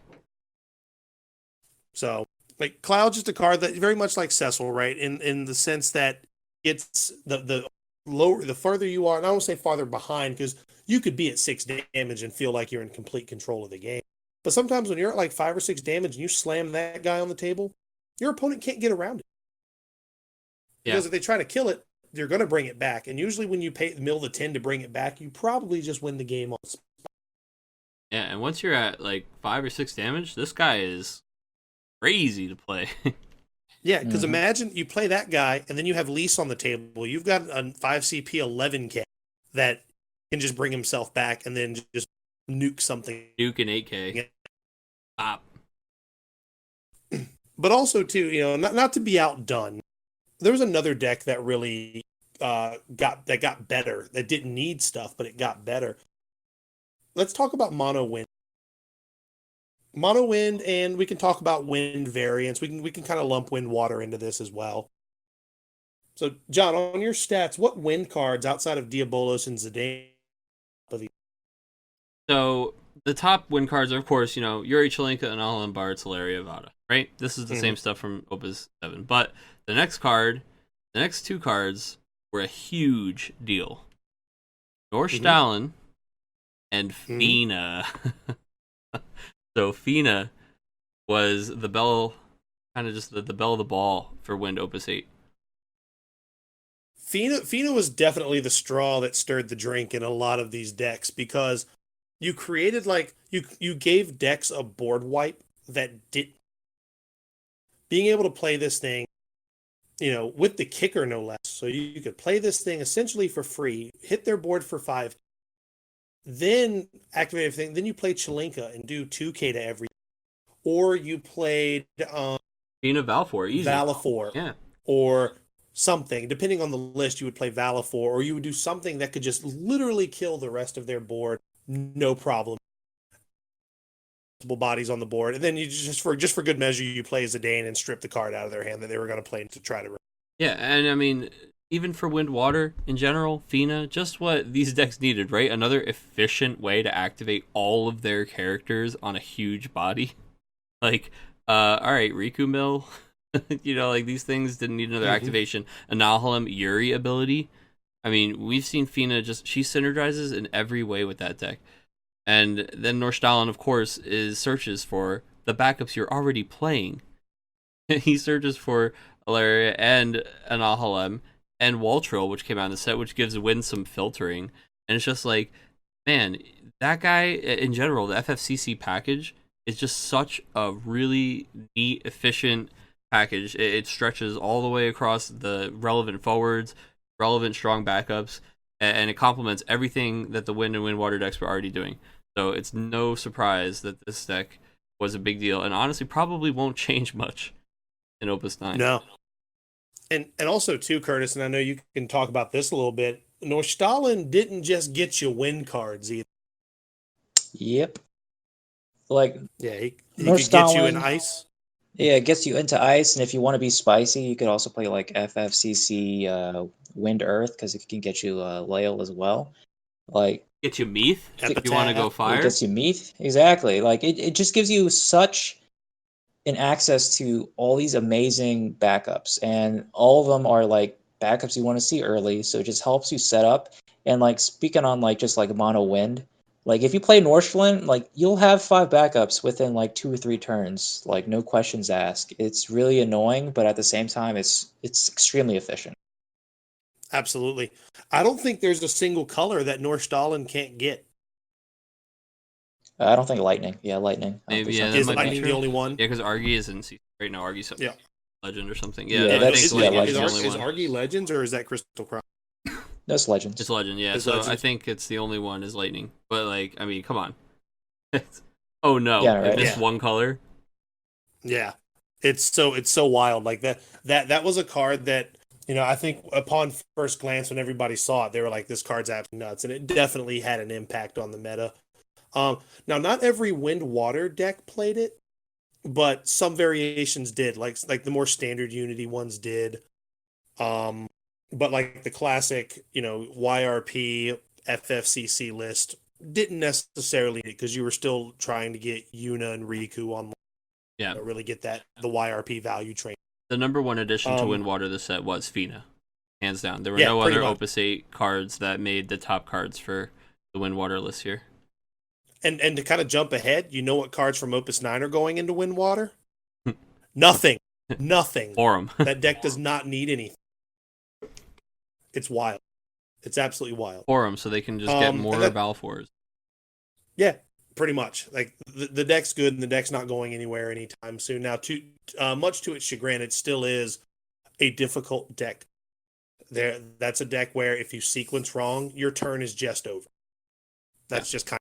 So, like, Cloud's just a card that very much like Cecil, right? In the sense that it's the lower, the further you are, and I don't say farther behind, because you could be at 6 damage and feel like you're in complete control of the game. But sometimes when you're at like 5 or 6 damage and you slam that guy on the table, your opponent can't get around it. Because if they try to kill it, they're going to bring it back. And usually when you mill the 10 to bring it back, you probably just win the game on spot. Yeah, and once you're at like 5 or 6 damage, this guy is crazy to play. Yeah, because imagine you play that guy, and then you have Lease on the table. You've got a 5 CP 11K that can just bring himself back and then just nuke something. Nuke an 8K. Yeah. Pop. But also, too, you know, not to be outdone, there was another deck that really got better, that didn't need stuff, but it got better. Let's talk about Mono Wind. Mono Wind, and we can talk about wind variants. We can kind of lump Wind Water into this as well. So, John, on your stats, what wind cards outside of Diabolos and Zidane? So the top wind cards are, of course, you know, Yuri Chelinka and Alan Bard, Solaria Vada, right? This is the same stuff from Opus 7. But the next 2 cards were a huge deal. Norstalin and Fina. So Fina was the bell, kind of just the bell of the ball for Wind Opus 8. Fina was definitely the straw that stirred the drink in a lot of these decks, because you created, like, you gave decks a board wipe that did. Being able to play this thing, you know, with the kicker no less, so you could play this thing essentially for free, hit their board for 5, then activate everything, then you play Chelinka and do 2K to every, or you played Fina Valfor, easy. Valafor, yeah, or something. Depending on the list, you would play Valafor, or you would do something that could just literally kill the rest of their board, no problem. Multiple bodies on the board, and then you just for good measure, you play Zidane and strip the card out of their hand that they were going to play to try to. Yeah, and I mean, even for Wind Water in general, Fina, just what these decks needed, right? Another efficient way to activate all of their characters on a huge body. Like, all right, Riku Mill, you know, like these things didn't need another activation. Anaheim Yuri ability. I mean, we've seen Fina she synergizes in every way with that deck. And then Norstalin, of course, searches for the backups you're already playing. He searches for Alaria and Anaheim and Waltril, which came out in the set, which gives Wind some filtering. And it's just like, man, that guy, in general, the FFCC package is just such a really neat, efficient package. It stretches all the way across the relevant forwards, relevant strong backups, and it complements everything that the Wind and Wind Water decks were already doing. So it's no surprise that this deck was a big deal, and honestly probably won't change much in Opus 9. No. And also, too, Curtis, and I know you can talk about this a little bit, Norstalin didn't just get you win cards either. Yep. Like, yeah, he could get you in ice. Yeah, it gets you into ice, and if you want to be spicy, you could also play like FFCC Wind Earth, because it can get you Lael as well. Like, get you Meath if you want to go fire. It gets you Meath, exactly. Like, it just gives you such an access to all these amazing backups, and all of them are like backups you want to see early, so it just helps you set up. And like, speaking on like just like mono wind, like if you play Northland, like you'll have 5 backups within like 2 or 3 turns, like no questions asked. It's really annoying, but at the same time, it's extremely efficient. Absolutely. I don't think there's a single color that Norstalin can't get. I don't think lightning. Yeah, lightning. Maybe, yeah, is lightning the only one? Yeah, because Argy is in right now. Argy's Legend or something. Yeah, yeah, that's is Argy Legends or is that Crystal Crown? No, it's Legends. It's Legend, yeah. It's so Legends. I think it's the only one is lightning. But like, I mean, come on. Oh no, yeah, right. This one color. Yeah, it's so wild. Like that was a card that I think upon first glance, when everybody saw it, they were like, "This card's absolutely nuts," and it definitely had an impact on the meta. Now, not every Wind Water deck played it, but some variations did. Like the more standard Unity ones did. Um, but like the classic, YRP FFCC list didn't necessarily because you were still trying to get Yuna and Riku on, Yeah. really get the YRP value train. The number one addition to Windwater this set was Fina, hands down. There were Yeah, no pretty other much. Opus 8 cards that made the top cards for the Windwater list here. And to kind of jump ahead, you know what cards from Opus 9 are going into Windwater? Nothing. Nothing. Forum. That deck does not need anything. It's wild. It's absolutely wild. Forum, so they can just get more Balfours. Yeah, pretty much. Like the deck's good, and the deck's not going anywhere anytime soon. Now, much to its chagrin, it still is a difficult deck. That's a deck where if you sequence wrong, your turn is just over. That's just kind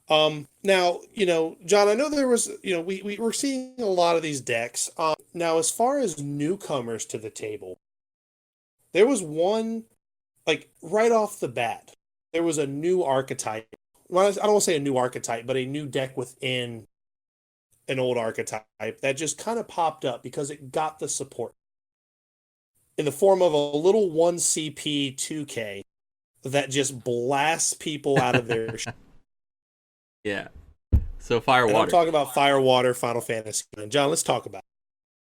of. Now, John, I know there was, we were seeing a lot of these decks. Now, as far as newcomers to the table, there was one, like right off the bat, there was a new archetype. Well, I don't want to say a new archetype, but a new deck within an old archetype that just kind of popped up because it got the support in the form of a little 1CP 2K that just blasts people out of their Yeah. So Fire Water. I'm talking about Fire Water Final Fantasy. John, let's talk about it.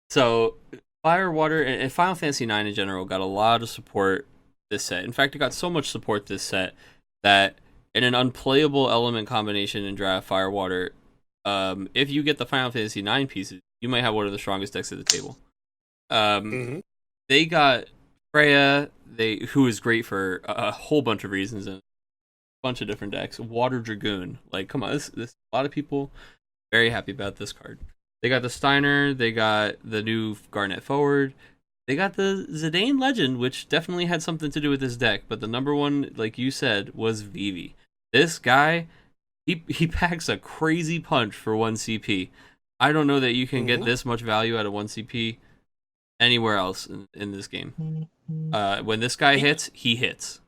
So Fire Water and Final Fantasy IX in general got a lot of support this set. In fact, it got so much support this set that in an unplayable element combination in draft Fire Water, if you get the Final Fantasy IX pieces, you might have one of the strongest decks at the table. They got Freya, who is great for a whole bunch of reasons and a bunch of different decks. Water Dragoon, like come on, this a lot of people very happy about this card. They got the Steiner, they got the new Garnet Forward, they got the Zidane Legend, which definitely had something to do with this deck. But the number one, like you said, was Vivi. This guy, he packs a crazy punch for 1CP. I don't know that you can get this much value out of 1CP anywhere else in this game. When this guy hits, he hits.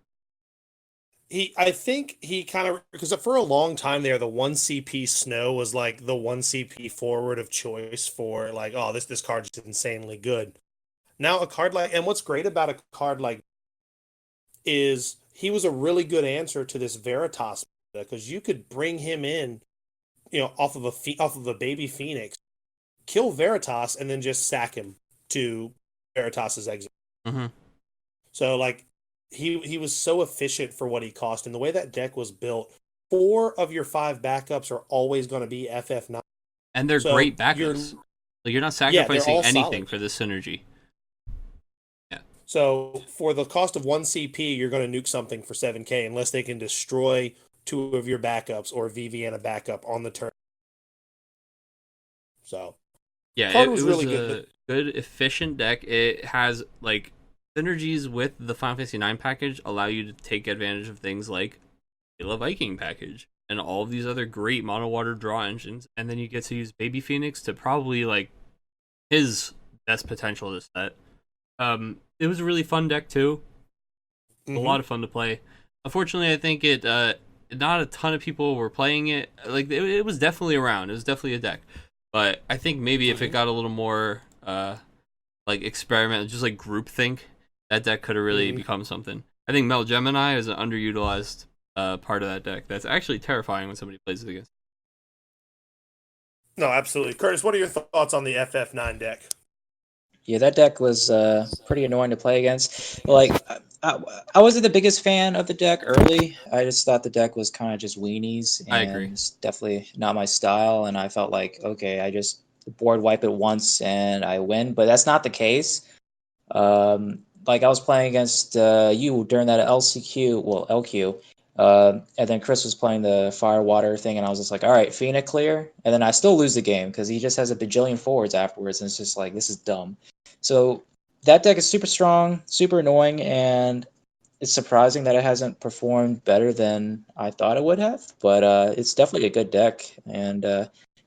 I think he kind of, because for a long time there, the 1CP Snow was like the 1CP forward of choice for like, oh, this card is insanely good. Now a card like, and what's great about a card like is he was a really good answer to this Veritas because you could bring him in, off of a baby Phoenix, kill Veritas, and then just sack him to Veritas's exit. Mm-hmm. So like he was so efficient for what he cost, and the way that deck was built, 4 of your 5 backups are always going to be FF9, and they're great backups. You're not sacrificing anything solid for this synergy. Yeah. So for the cost of 1CP, you're going to nuke something for 7K unless they can destroy 2 of your backups or VV and a backup on the turn. So yeah, it was really good efficient deck. It has like synergies with the Final Fantasy IX package allow you to take advantage of things like the Viking package and all of these other great mono water draw engines, and then you get to use Baby Phoenix to probably like his best potential this set. It was a really fun deck too. A lot of fun to play. Unfortunately, I think it not a ton of people were playing it. Like it was definitely around. It was definitely a deck, but I think maybe if it got a little more like experimental, just like groupthink, that deck could have really become something. I think Mel Gemini is an underutilized part of that deck. That's actually terrifying when somebody plays it against. No, absolutely. Curtis, what are your thoughts on the FF9 deck? Yeah, that deck was pretty annoying to play against. Like, I wasn't the biggest fan of the deck early. I just thought the deck was kind of just weenies. And I agree. It's definitely not my style, and I felt like, okay, I just board wipe it once and I win. But that's not the case. Like, I was playing against you during that LQ. And then Chris was playing the fire water thing, and I was just like, all right, Phoenix clear. And then I still lose the game because he just has a bajillion forwards afterwards, and it's just like, this is dumb. So that deck is super strong, super annoying, and it's surprising that it hasn't performed better than I thought it would have. But it's definitely a good deck, and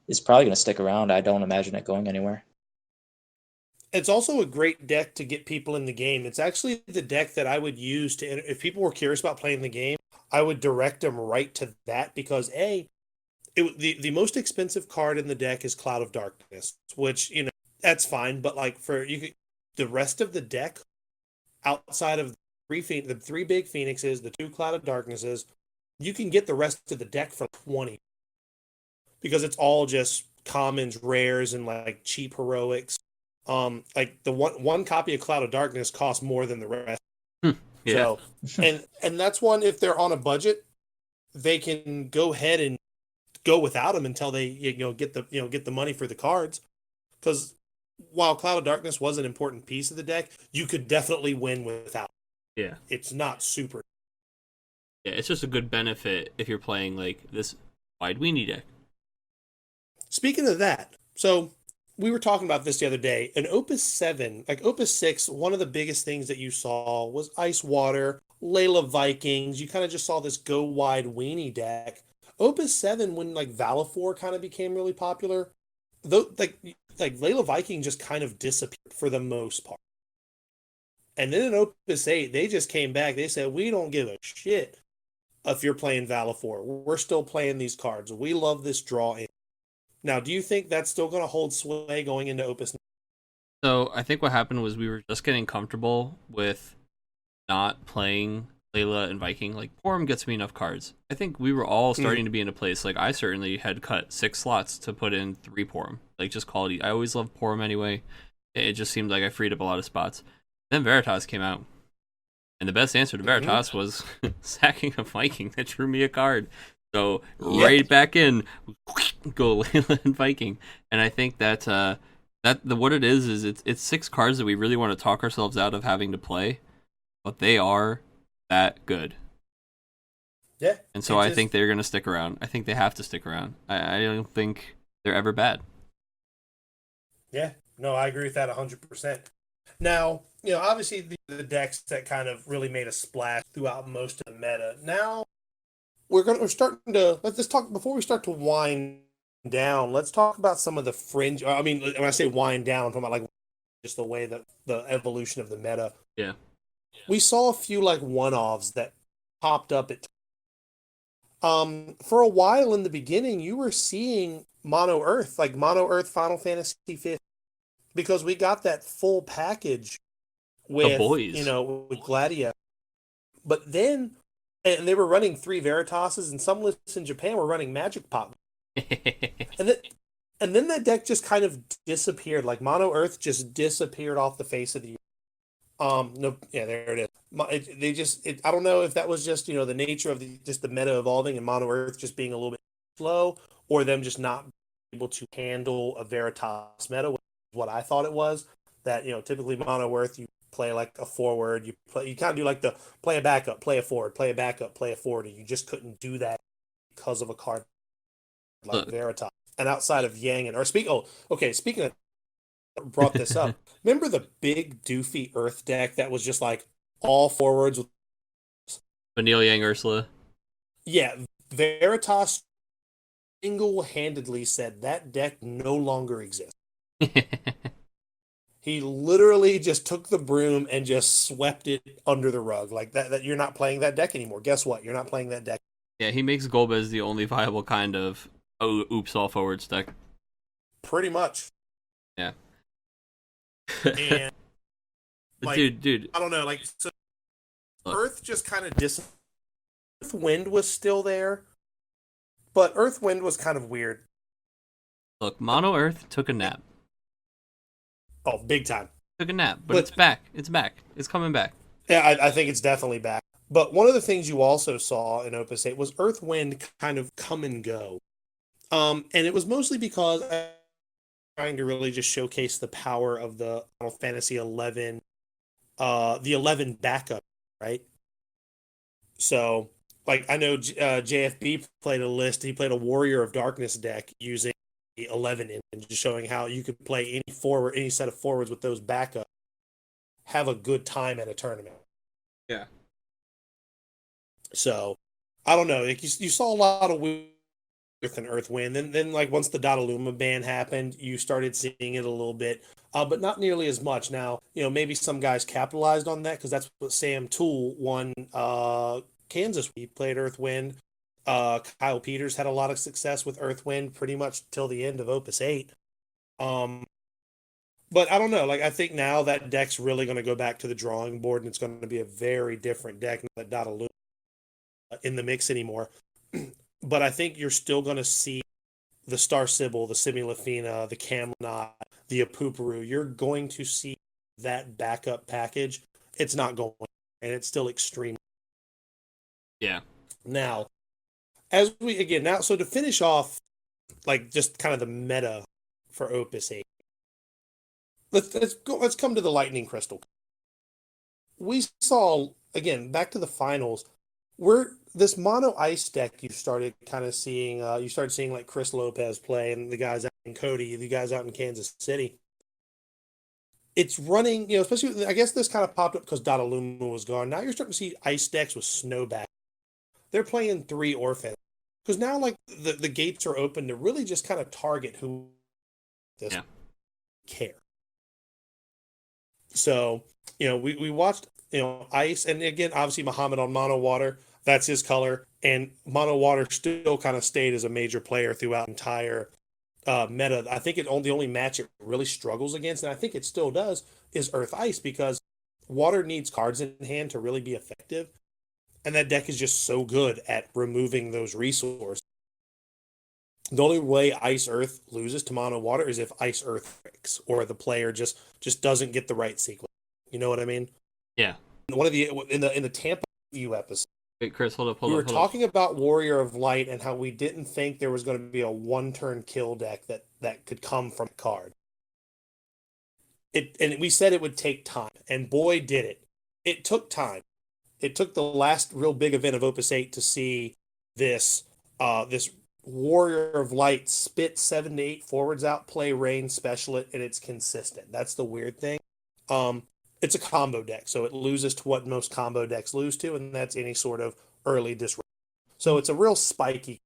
it's probably going to stick around. I don't imagine it going anywhere. It's also a great deck to get people in the game. It's actually the deck that I would use to, if people were curious about playing the game, I would direct them right to that because the most expensive card in the deck is Cloud of Darkness, which that's fine. But like the rest of the deck, outside of the three big Phoenixes, the two Cloud of Darknesses, you can get the rest of the deck for 20 because it's all just commons, rares, and like cheap heroics. Like the one copy of Cloud of Darkness costs more than the rest. Yeah. So, and that's one, if they're on a budget, they can go ahead and go without them until they get the money for the cards. Because while Cloud of Darkness was an important piece of the deck, you could definitely win without. Yeah. It's not super. Yeah, it's just a good benefit if you're playing like this wide weenie deck. Speaking of that, so we were talking about this the other day. In Opus VII, like Opus VI, one of the biggest things that you saw was Ice Water, Layla Vikings. You kind of just saw this go wide weenie deck. Opus VII, when like Valifor kind of became really popular, though, like Layla Viking just kind of disappeared for the most part. And then in Opus VIII, they just came back. They said, we don't give a shit if you're playing Valifor. We're still playing these cards. We love this draw. Now, do you think that's still going to hold sway going into Opus 9? So I think what happened was we were just getting comfortable with not playing Layla and Viking. Like, Porum gets me enough cards. I think we were all starting to be in a place, like, I certainly had cut 6 slots to put in 3 Porum. Like, just quality. I always loved Porum anyway. It just seemed like I freed up a lot of spots. Then Veritas came out. And the best answer to Veritas was sacking a Viking that drew me a card. So right back in, go Layla and Viking. And I think that what it is it's 6 cards that we really want to talk ourselves out of having to play, but they are that good. Yeah. And so I think they're going to stick around. I think they have to stick around. I don't think they're ever bad. Yeah. No, I agree with that 100%. Now, obviously the decks that kind of really made a splash throughout most of the meta. Now we're starting to let's talk before we start to wind down. Let's talk about some of the fringe. I mean, when I say wind down, I'm talking about like just the way that the evolution of the meta. Yeah. We saw a few like one-offs that popped up at for a while in the beginning. You were seeing Mono Earth Final Fantasy 15, because we got that full package with the boys, with Gladia. But then, and they were running 3 Veritas's, and some lists in Japan were running Magic Pop. and then that deck just kind of disappeared. Like Mono Earth just disappeared off the face of the no, yeah, there it is. I don't know if that was just the nature of the meta evolving and Mono Earth just being a little bit slow, or them just not able to handle a Veritas meta. Which is what I thought it was. That typically Mono Earth, you play like a forward, you kind of do like the play a backup, play a forward, play a backup, play a forward, and you just couldn't do that because of a card like Veritas. And outside of Yang speaking of, brought this up. Remember the big doofy Earth deck that was just like all forwards with Vanille Yang Ursula? Yeah, Veritas single-handedly said that deck no longer exists. He literally just took the broom and just swept it under the rug. Like that you're not playing that deck anymore. Guess what? You're not playing that deck. Yeah, he makes Golbez the only viable kind of all forwards deck. Pretty much. Yeah. And like, dude. I don't know. Like, so Earth just kind of Earth Wind was still there, but Earth Wind was kind of weird. Look, Mono Earth took a nap. Oh, big time. Took a nap, but it's back. It's back. It's coming back. Yeah, I think it's definitely back. But one of the things you also saw in Opus 8 was Earth Wind kind of come and go. And it was mostly because I'm trying to really just showcase the power of the Final Fantasy 11, the 11 backup, right? So, like, I know JFB played a list. He played a Warrior of Darkness deck using 11 and just showing how you could play any set of forwards with those backups, have a good time at a tournament. Yeah. So I don't know. Like you saw a lot of Earth and Earth Wind. Then like once the Dottaluma ban happened, you started seeing it a little bit. but not nearly as much. Now, maybe some guys capitalized on that because that's what Sam Toole won Kansas. He played Earthwind. Kyle Peters had a lot of success with Earthwind pretty much till the end of Opus 8. But I don't know. Like, I think now that deck's really going to go back to the drawing board, and it's going to be a very different deck now that Dadalu in the mix anymore. But I think you're still going to see the Star Sybil, the Simulafina, the Camelot, the Apuparu. You're going to see that backup package. It's not going, and it's still extreme. Yeah. Now, so to finish off, like, just kind of the meta for Opus 8. Let's come to the Lightning Crystal. We saw, again, back to the finals, where this mono ice deck you started seeing like Chris Lopez play and the guys out in Cody, the guys out in Kansas City. It's running, especially, I guess this kind of popped up because Dadalumo was gone. Now you're starting to see ice decks with snowback. They're playing 3 Orphan. Because now, like, the gates are open to really just kind of target who care. So, we watched, Ice, and again, obviously Muhammad on Mono Water, that's his color, and Mono Water still kind of stayed as a major player throughout the entire meta. I think the only match it really struggles against, and I think it still does, is Earth Ice, because Water needs cards in hand to really be effective, and that deck is just so good at removing those resources. The only way Ice Earth loses to Mono Water is if Ice Earth breaks, or the player just doesn't get the right sequence. You know what I mean? Yeah. One of in the Tampa U episode. Wait, Chris, hold up. We were talking about Warrior of Light and how we didn't think there was going to be a 1-turn kill deck that could come from a card. And we said it would take time, and boy did it. It took time. It took the last real big event of Opus 8 to see this Warrior of Light spit 7 to 8 forwards out, play Rain, special it, and it's consistent. That's the weird thing. It's a combo deck, so it loses to what most combo decks lose to, and that's any sort of early disruption. So it's a real spiky.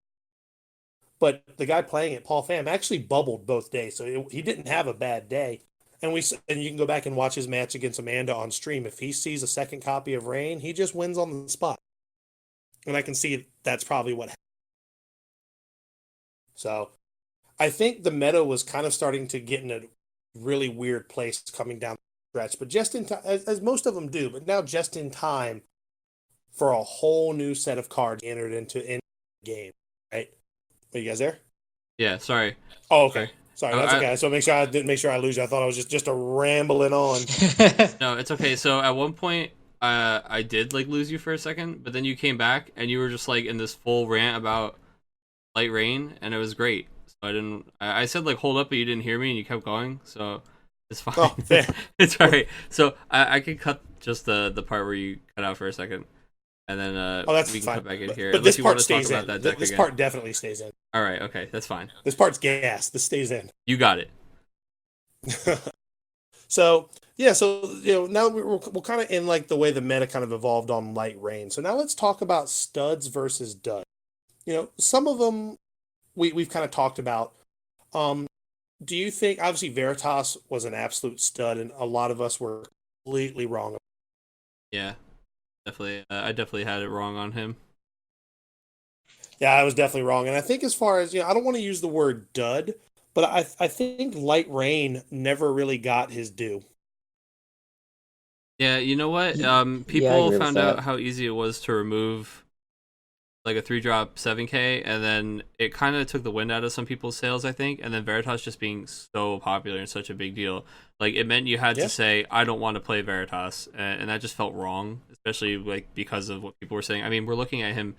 But the guy playing it, Paul Pham, actually bubbled both days, so he didn't have a bad day. And you can go back and watch his match against Amanda on stream. If he sees a second copy of Rain, he just wins on the spot. And I can see that's probably what happened. So I think the meta was kind of starting to get in a really weird place coming down the stretch, but just in time, as most of them do, but now just in time for a whole new set of cards entered into the game, right? Are you guys there? Yeah, sorry. Oh, okay. Sorry, that's okay. So I didn't make sure I lose you. I thought I was just a rambling on. No, it's okay. So at one point, I did lose you for a second, but then you came back and you were just in this full rant about Light Rain, and it was great. So I said hold up, but you didn't hear me, and you kept going. So it's fine. Oh, It's all right. So I could cut just the part where you cut out for a second, and then that's we can fine. cut back in here. But Unless this you part want to stays talk in. about that deck This again. part definitely stays in. All right. Okay, that's fine. This part's gas. This stays in. You got it. So now we're kind of in the way the meta kind of evolved on Light Rain. So now let's talk about studs versus duds. Some of them we've kind of talked about. Do you think, obviously Veritas was an absolute stud, and a lot of us were completely wrong? Yeah, definitely. I definitely had it wrong on him. Yeah, I was definitely wrong. And I think as far as, I don't want to use the word dud, but I think Light Rain never really got his due. Yeah, you know what? People found out how easy it was to remove a 3-drop 7K, and then it kind of took the wind out of some people's sails, I think. And then Veritas just being so popular and such a big deal, it meant you had to say, I don't want to play Veritas, and that just felt wrong, especially because of what people were saying. I mean, we're looking at him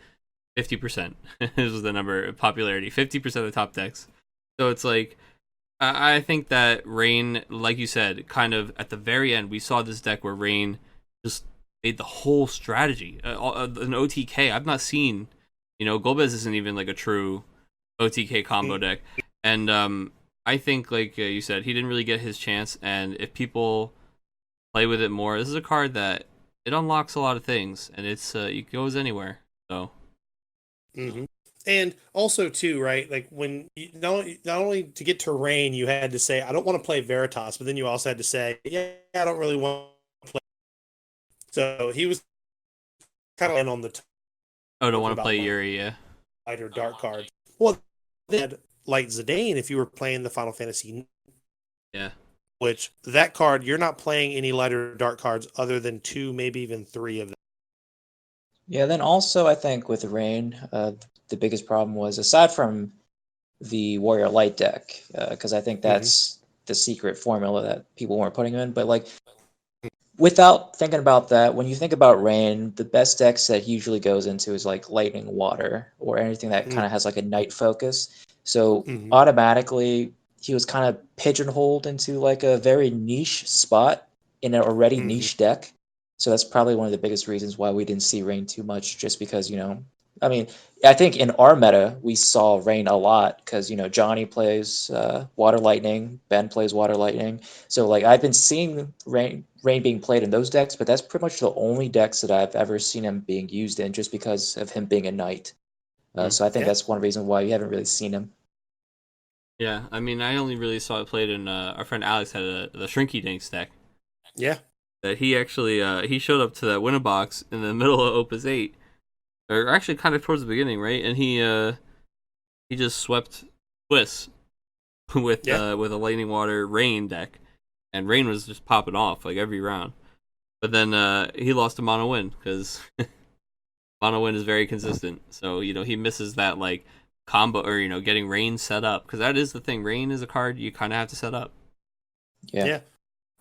50%. This was the number of popularity, 50% of the top decks. So it's I think that Rain, like you said, kind of at the very end, we saw this deck where Rain just made the whole strategy. An OTK, I've not seen, Golbez isn't even a true OTK combo deck. And I think, you said, he didn't really get his chance. And if people play with it more, this is a card that it unlocks a lot of things, and it goes anywhere. So. Mm-hmm. And also too, right? Like when you, not only to get to Rain, you had to say, I don't want to play Veritas, but then you also had to say, yeah, I don't really want to play. So he was kind of in on the Oh, don't talking want to about play Yuri, yeah. lighter dark cards. Well, then like Zidane, if you were playing the Final Fantasy, Yeah. which that card, you're not playing any lighter dark cards other than two, maybe even three of them. Yeah, then also I think with Rain, the biggest problem was aside from the Warrior Light deck, because I think Mm-hmm. that's the secret formula that people weren't putting in. But like without thinking about that, when you think about Rain, the best decks that he usually goes into is like Lightning Water or anything that kind of has like a night focus. So Mm-hmm. automatically he was kind of pigeonholed into like a very niche spot in an already Mm-hmm. niche deck. So that's probably one of the biggest reasons why we didn't see Rain too much, just because, I mean, I think in our meta we saw Rain a lot because, Johnny plays Water Lightning, Ben plays Water Lightning. So like I've been seeing Rain being played in those decks, but that's pretty much the only decks that I've ever seen him being used in, just because of him being a knight. So I think Yeah. that's one reason why you haven't really seen him. Yeah, I mean, I only really saw it played in our friend Alex had the Shrinky Dink deck. Yeah. That he actually he showed up to that winner box in the middle of Opus 8, or actually kind of towards the beginning, right? And he just swept Swiss Yeah. with a Lightning Water Rain deck, and Rain was just popping off like every round. But then he lost to Mono Win because Mono Win is very consistent. So he misses that like combo or getting Rain set up, because that is the thing. Rain is a card you kind of have to set up. Yeah. Yeah.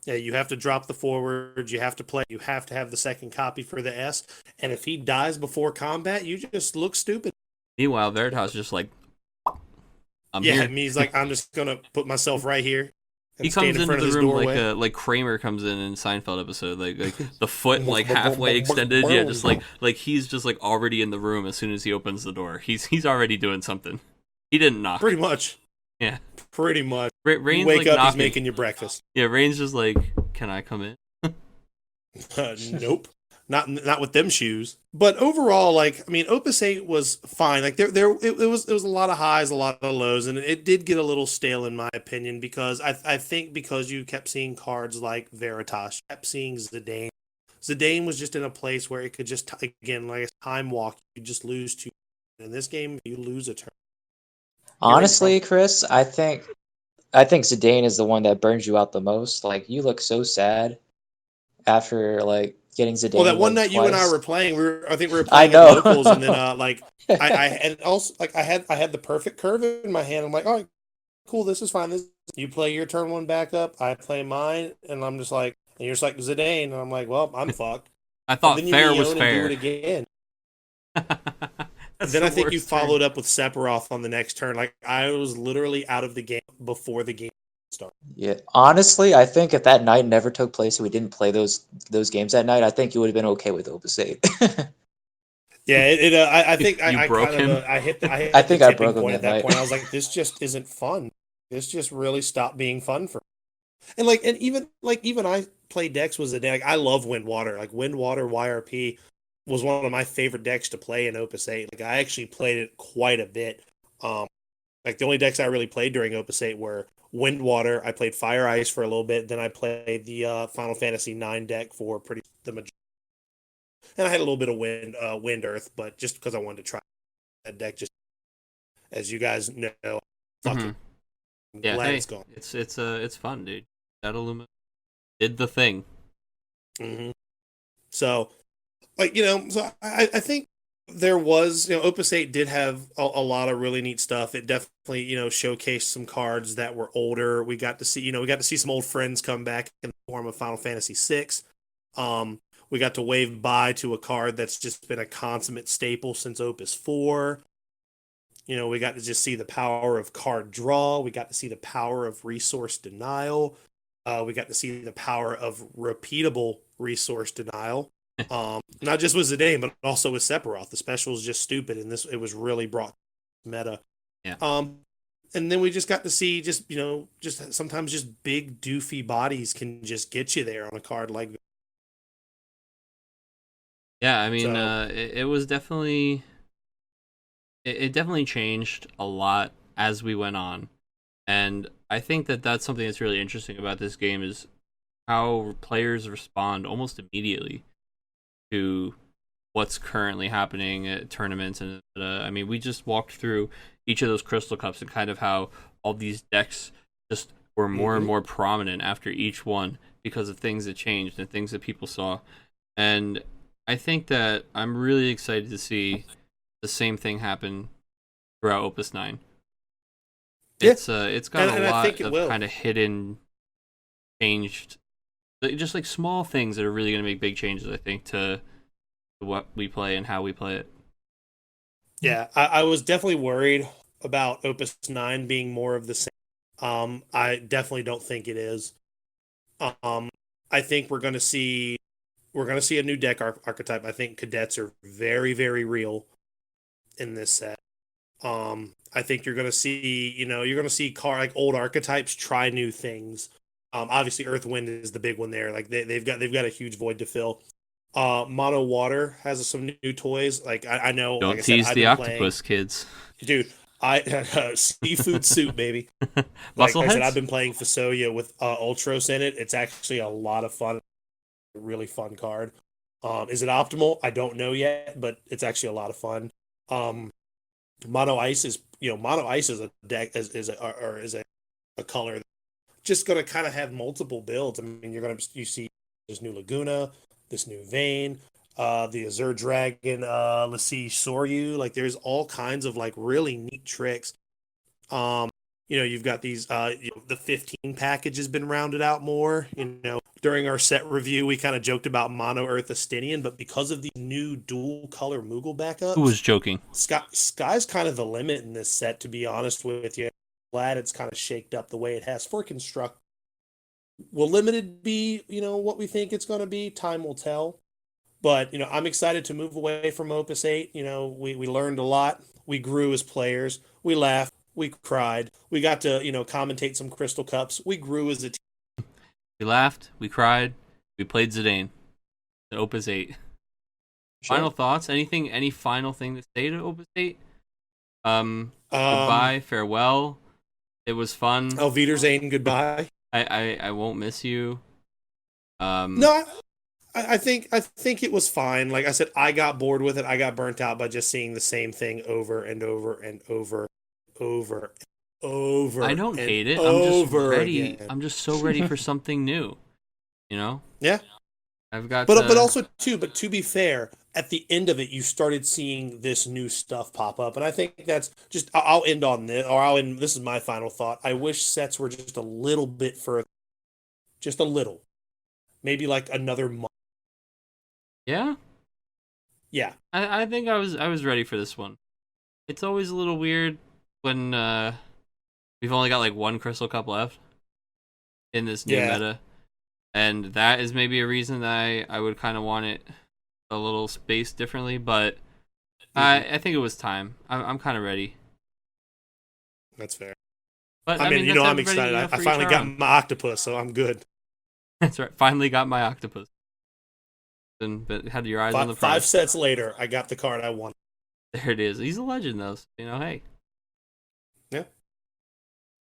Yeah, you have to drop the forward. You have to play. You have to have the second copy for the S. And if he dies before combat, you just look stupid. Meanwhile, Veritas just like, I'm Yeah, here. and he's like, I'm just gonna put myself right here He and stand comes in into front of the his room doorway. like Kramer comes in Seinfeld episode, like the foot like halfway extended, yeah, just like he's just like already in the room as soon as he opens the door. He's already doing something. He didn't knock. Pretty much. Yeah, Pretty much. You Rain's wake like up, he's knocking. making you breakfast. Yeah, Rain's just like, can I come in? Nope. Not with them shoes. But overall, like I mean, Opus 8 was fine. Like it was a lot of highs, a lot of lows, and it did get a little stale in my opinion because I think because you kept seeing cards like Veritas, you kept seeing Zidane. Zidane was just in a place where it could just again like a time walk, you just lose two. In this game, you lose a turn, you're in Honestly, trouble. Chris, I think Zidane is the one that burns you out the most. Like you look so sad after like getting Well, Zidane that one like night you and I twice. were playing, I think we were I playing at locals, and then know. like I and also like I had the perfect curve in my hand. I'm like, all right, cool, this is fine. This you play your turn one back up, I play mine, and I'm just like, and you're just like Zidane, and I'm like, well, I'm fucked. I And thought then you fair was Neon and do it fair. again. And That's then the I think you worst turn. followed up with Sephiroth on the next turn. Like I was literally out of the game before the game started. Yeah, honestly, I think if that night never took place and we didn't play those games that night, I think you would have been okay with Opus 8. Yeah, I think You I broke kind of him. I I hit the think I tipping broke him point at that that night. point. I was like, this just isn't fun. This just really stopped being fun for me. And like, and even I play decks was a deck. I love Windwater. Like Windwater YRP was one of my favorite decks to play in Opus 8. Like I actually played it quite a bit. Um, like the only decks I really played during Opus 8 were Windwater. I played Fire Ice for a little bit. Then I played the Final Fantasy 9 deck for pretty the majority. And I had a little bit of Wind Earth, but just because I wanted to try that deck, just as you guys know, Hmm. fucking I'm Yeah, glad hey, it's gone. it's fun, dude. That Illuma did the thing. Hmm. So like so I think there was Opus 8 did have a lot of really neat stuff. It definitely showcased some cards that were older. We got to see some old friends come back in the form of Final Fantasy 6. We got to wave bye to a card that's just been a consummate staple since Opus 4. We got to just see the power of card draw. We got to see the power of resource denial. We got to see the power of repeatable resource denial. Not just with Zidane, but also with Sephiroth. The special is just stupid, and it was really brought meta. Yeah. And then we just got to see just sometimes just big doofy bodies can just get you there on a card like that. Yeah, I mean, So it was definitely it definitely changed a lot as we went on, and I think that that's something that's really interesting about this game is how players respond almost immediately to what's currently happening at tournaments. And I mean, we just walked through each of those Crystal Cups and kind of how all these decks just were more and more prominent after each one because of things that changed and things that people saw. And I think that I'm really excited to see the same thing happen throughout Opus IX. It's got a lot of kind of hidden, changed, just like small things that are really going to make big changes, I think, to what we play and how we play it. Yeah, I was definitely worried about Opus 9 being more of the same. I definitely don't think it is. I think we're going to see a new deck archetype. I think cadets are very, very real in this set. I think you're going to see, like old archetypes try new things. Obviously Earth Wind is the big one there. Like they've got a huge void to fill. Mono Water has some new toys. Like I know. Don't like tease I said, the octopus, kids. Dude, seafood soup, baby. Like I said, I've been playing Fasoya with Ultros in it. It's actually a lot of fun. A really fun card. Is it optimal? I don't know yet, but it's actually a lot of fun. Mono Ice is a deck is a color that's just going to kind of have multiple builds. I mean, you see this new Laguna, this new Vein, the Azure Dragon, Lassie Soryu. Like there's all kinds of like really neat tricks. You've got these the 15 package has been rounded out more. During our set review, we kind of joked about Mono Earth Astinian, but because of the new dual color Moogle backups, who was joking? Sky's kind of the limit in this set, to be honest with you. Glad it's kind of shaked up the way it has for construct. Will limited be, what we think it's going to be? Time will tell. But, I'm excited to move away from Opus 8. We learned a lot. We grew as players. We laughed. We cried. We got to, commentate some Crystal Cups. We grew as a team. We laughed. We cried. We played Zidane. The Opus 8. Sure. Final thoughts? Any final thing to say to Opus 8? Goodbye. Farewell. It was fun. Auf Wiedersehen. Goodbye. I won't miss you. No, I think it was fine. Like I said, I got bored with it. I got burnt out by just seeing the same thing over and over and over I don't hate it. I'm just ready. Again. I'm just so ready for something new. Yeah. I've got. But also too. But to be fair, at the end of it, you started seeing this new stuff pop up, and I think that's just. I'll end on this, or I'll end. This is my final thought. I wish sets were just a little bit further. Just a little. Maybe like another month. Yeah. Yeah. I think I was ready for this one. It's always a little weird when we've only got like one Crystal Cup left in this new meta. And that is maybe a reason that I would kind of want it a little spaced differently, but I think it was time. I'm kind of ready. That's fair. But I mean, I'm excited. I finally got my octopus, so I'm good. That's right. Finally got my octopus. But had your eyes on the prize. 5 sets later, I got the card I wanted. There it is. He's a legend, though. So, hey. Yeah.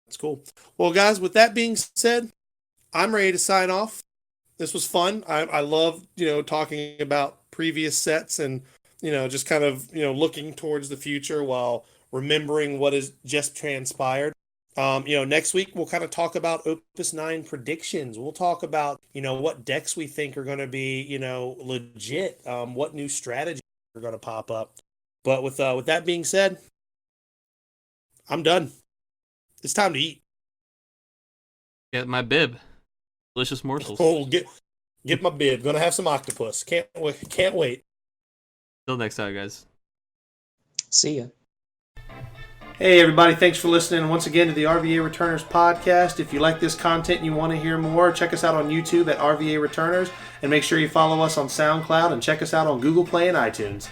That's cool. Well, guys, with that being said, I'm ready to sign off. This was fun. I love, talking about previous sets and, just kind of, looking towards the future while remembering what has just transpired. Next week we'll kind of talk about Opus 9 predictions. We'll talk about, what decks we think are going to be, legit, what new strategies are going to pop up. But with that being said, I'm done. It's time to eat. Get my bib. Delicious morsels. Oh, get my bib. Gonna have some octopus. Can't wait. Till next time, guys. See ya. Hey everybody, thanks for listening once again to the RVA Returners podcast. If you like this content and you want to hear more, check us out on YouTube at RVA Returners, and make sure you follow us on SoundCloud and check us out on Google Play and iTunes.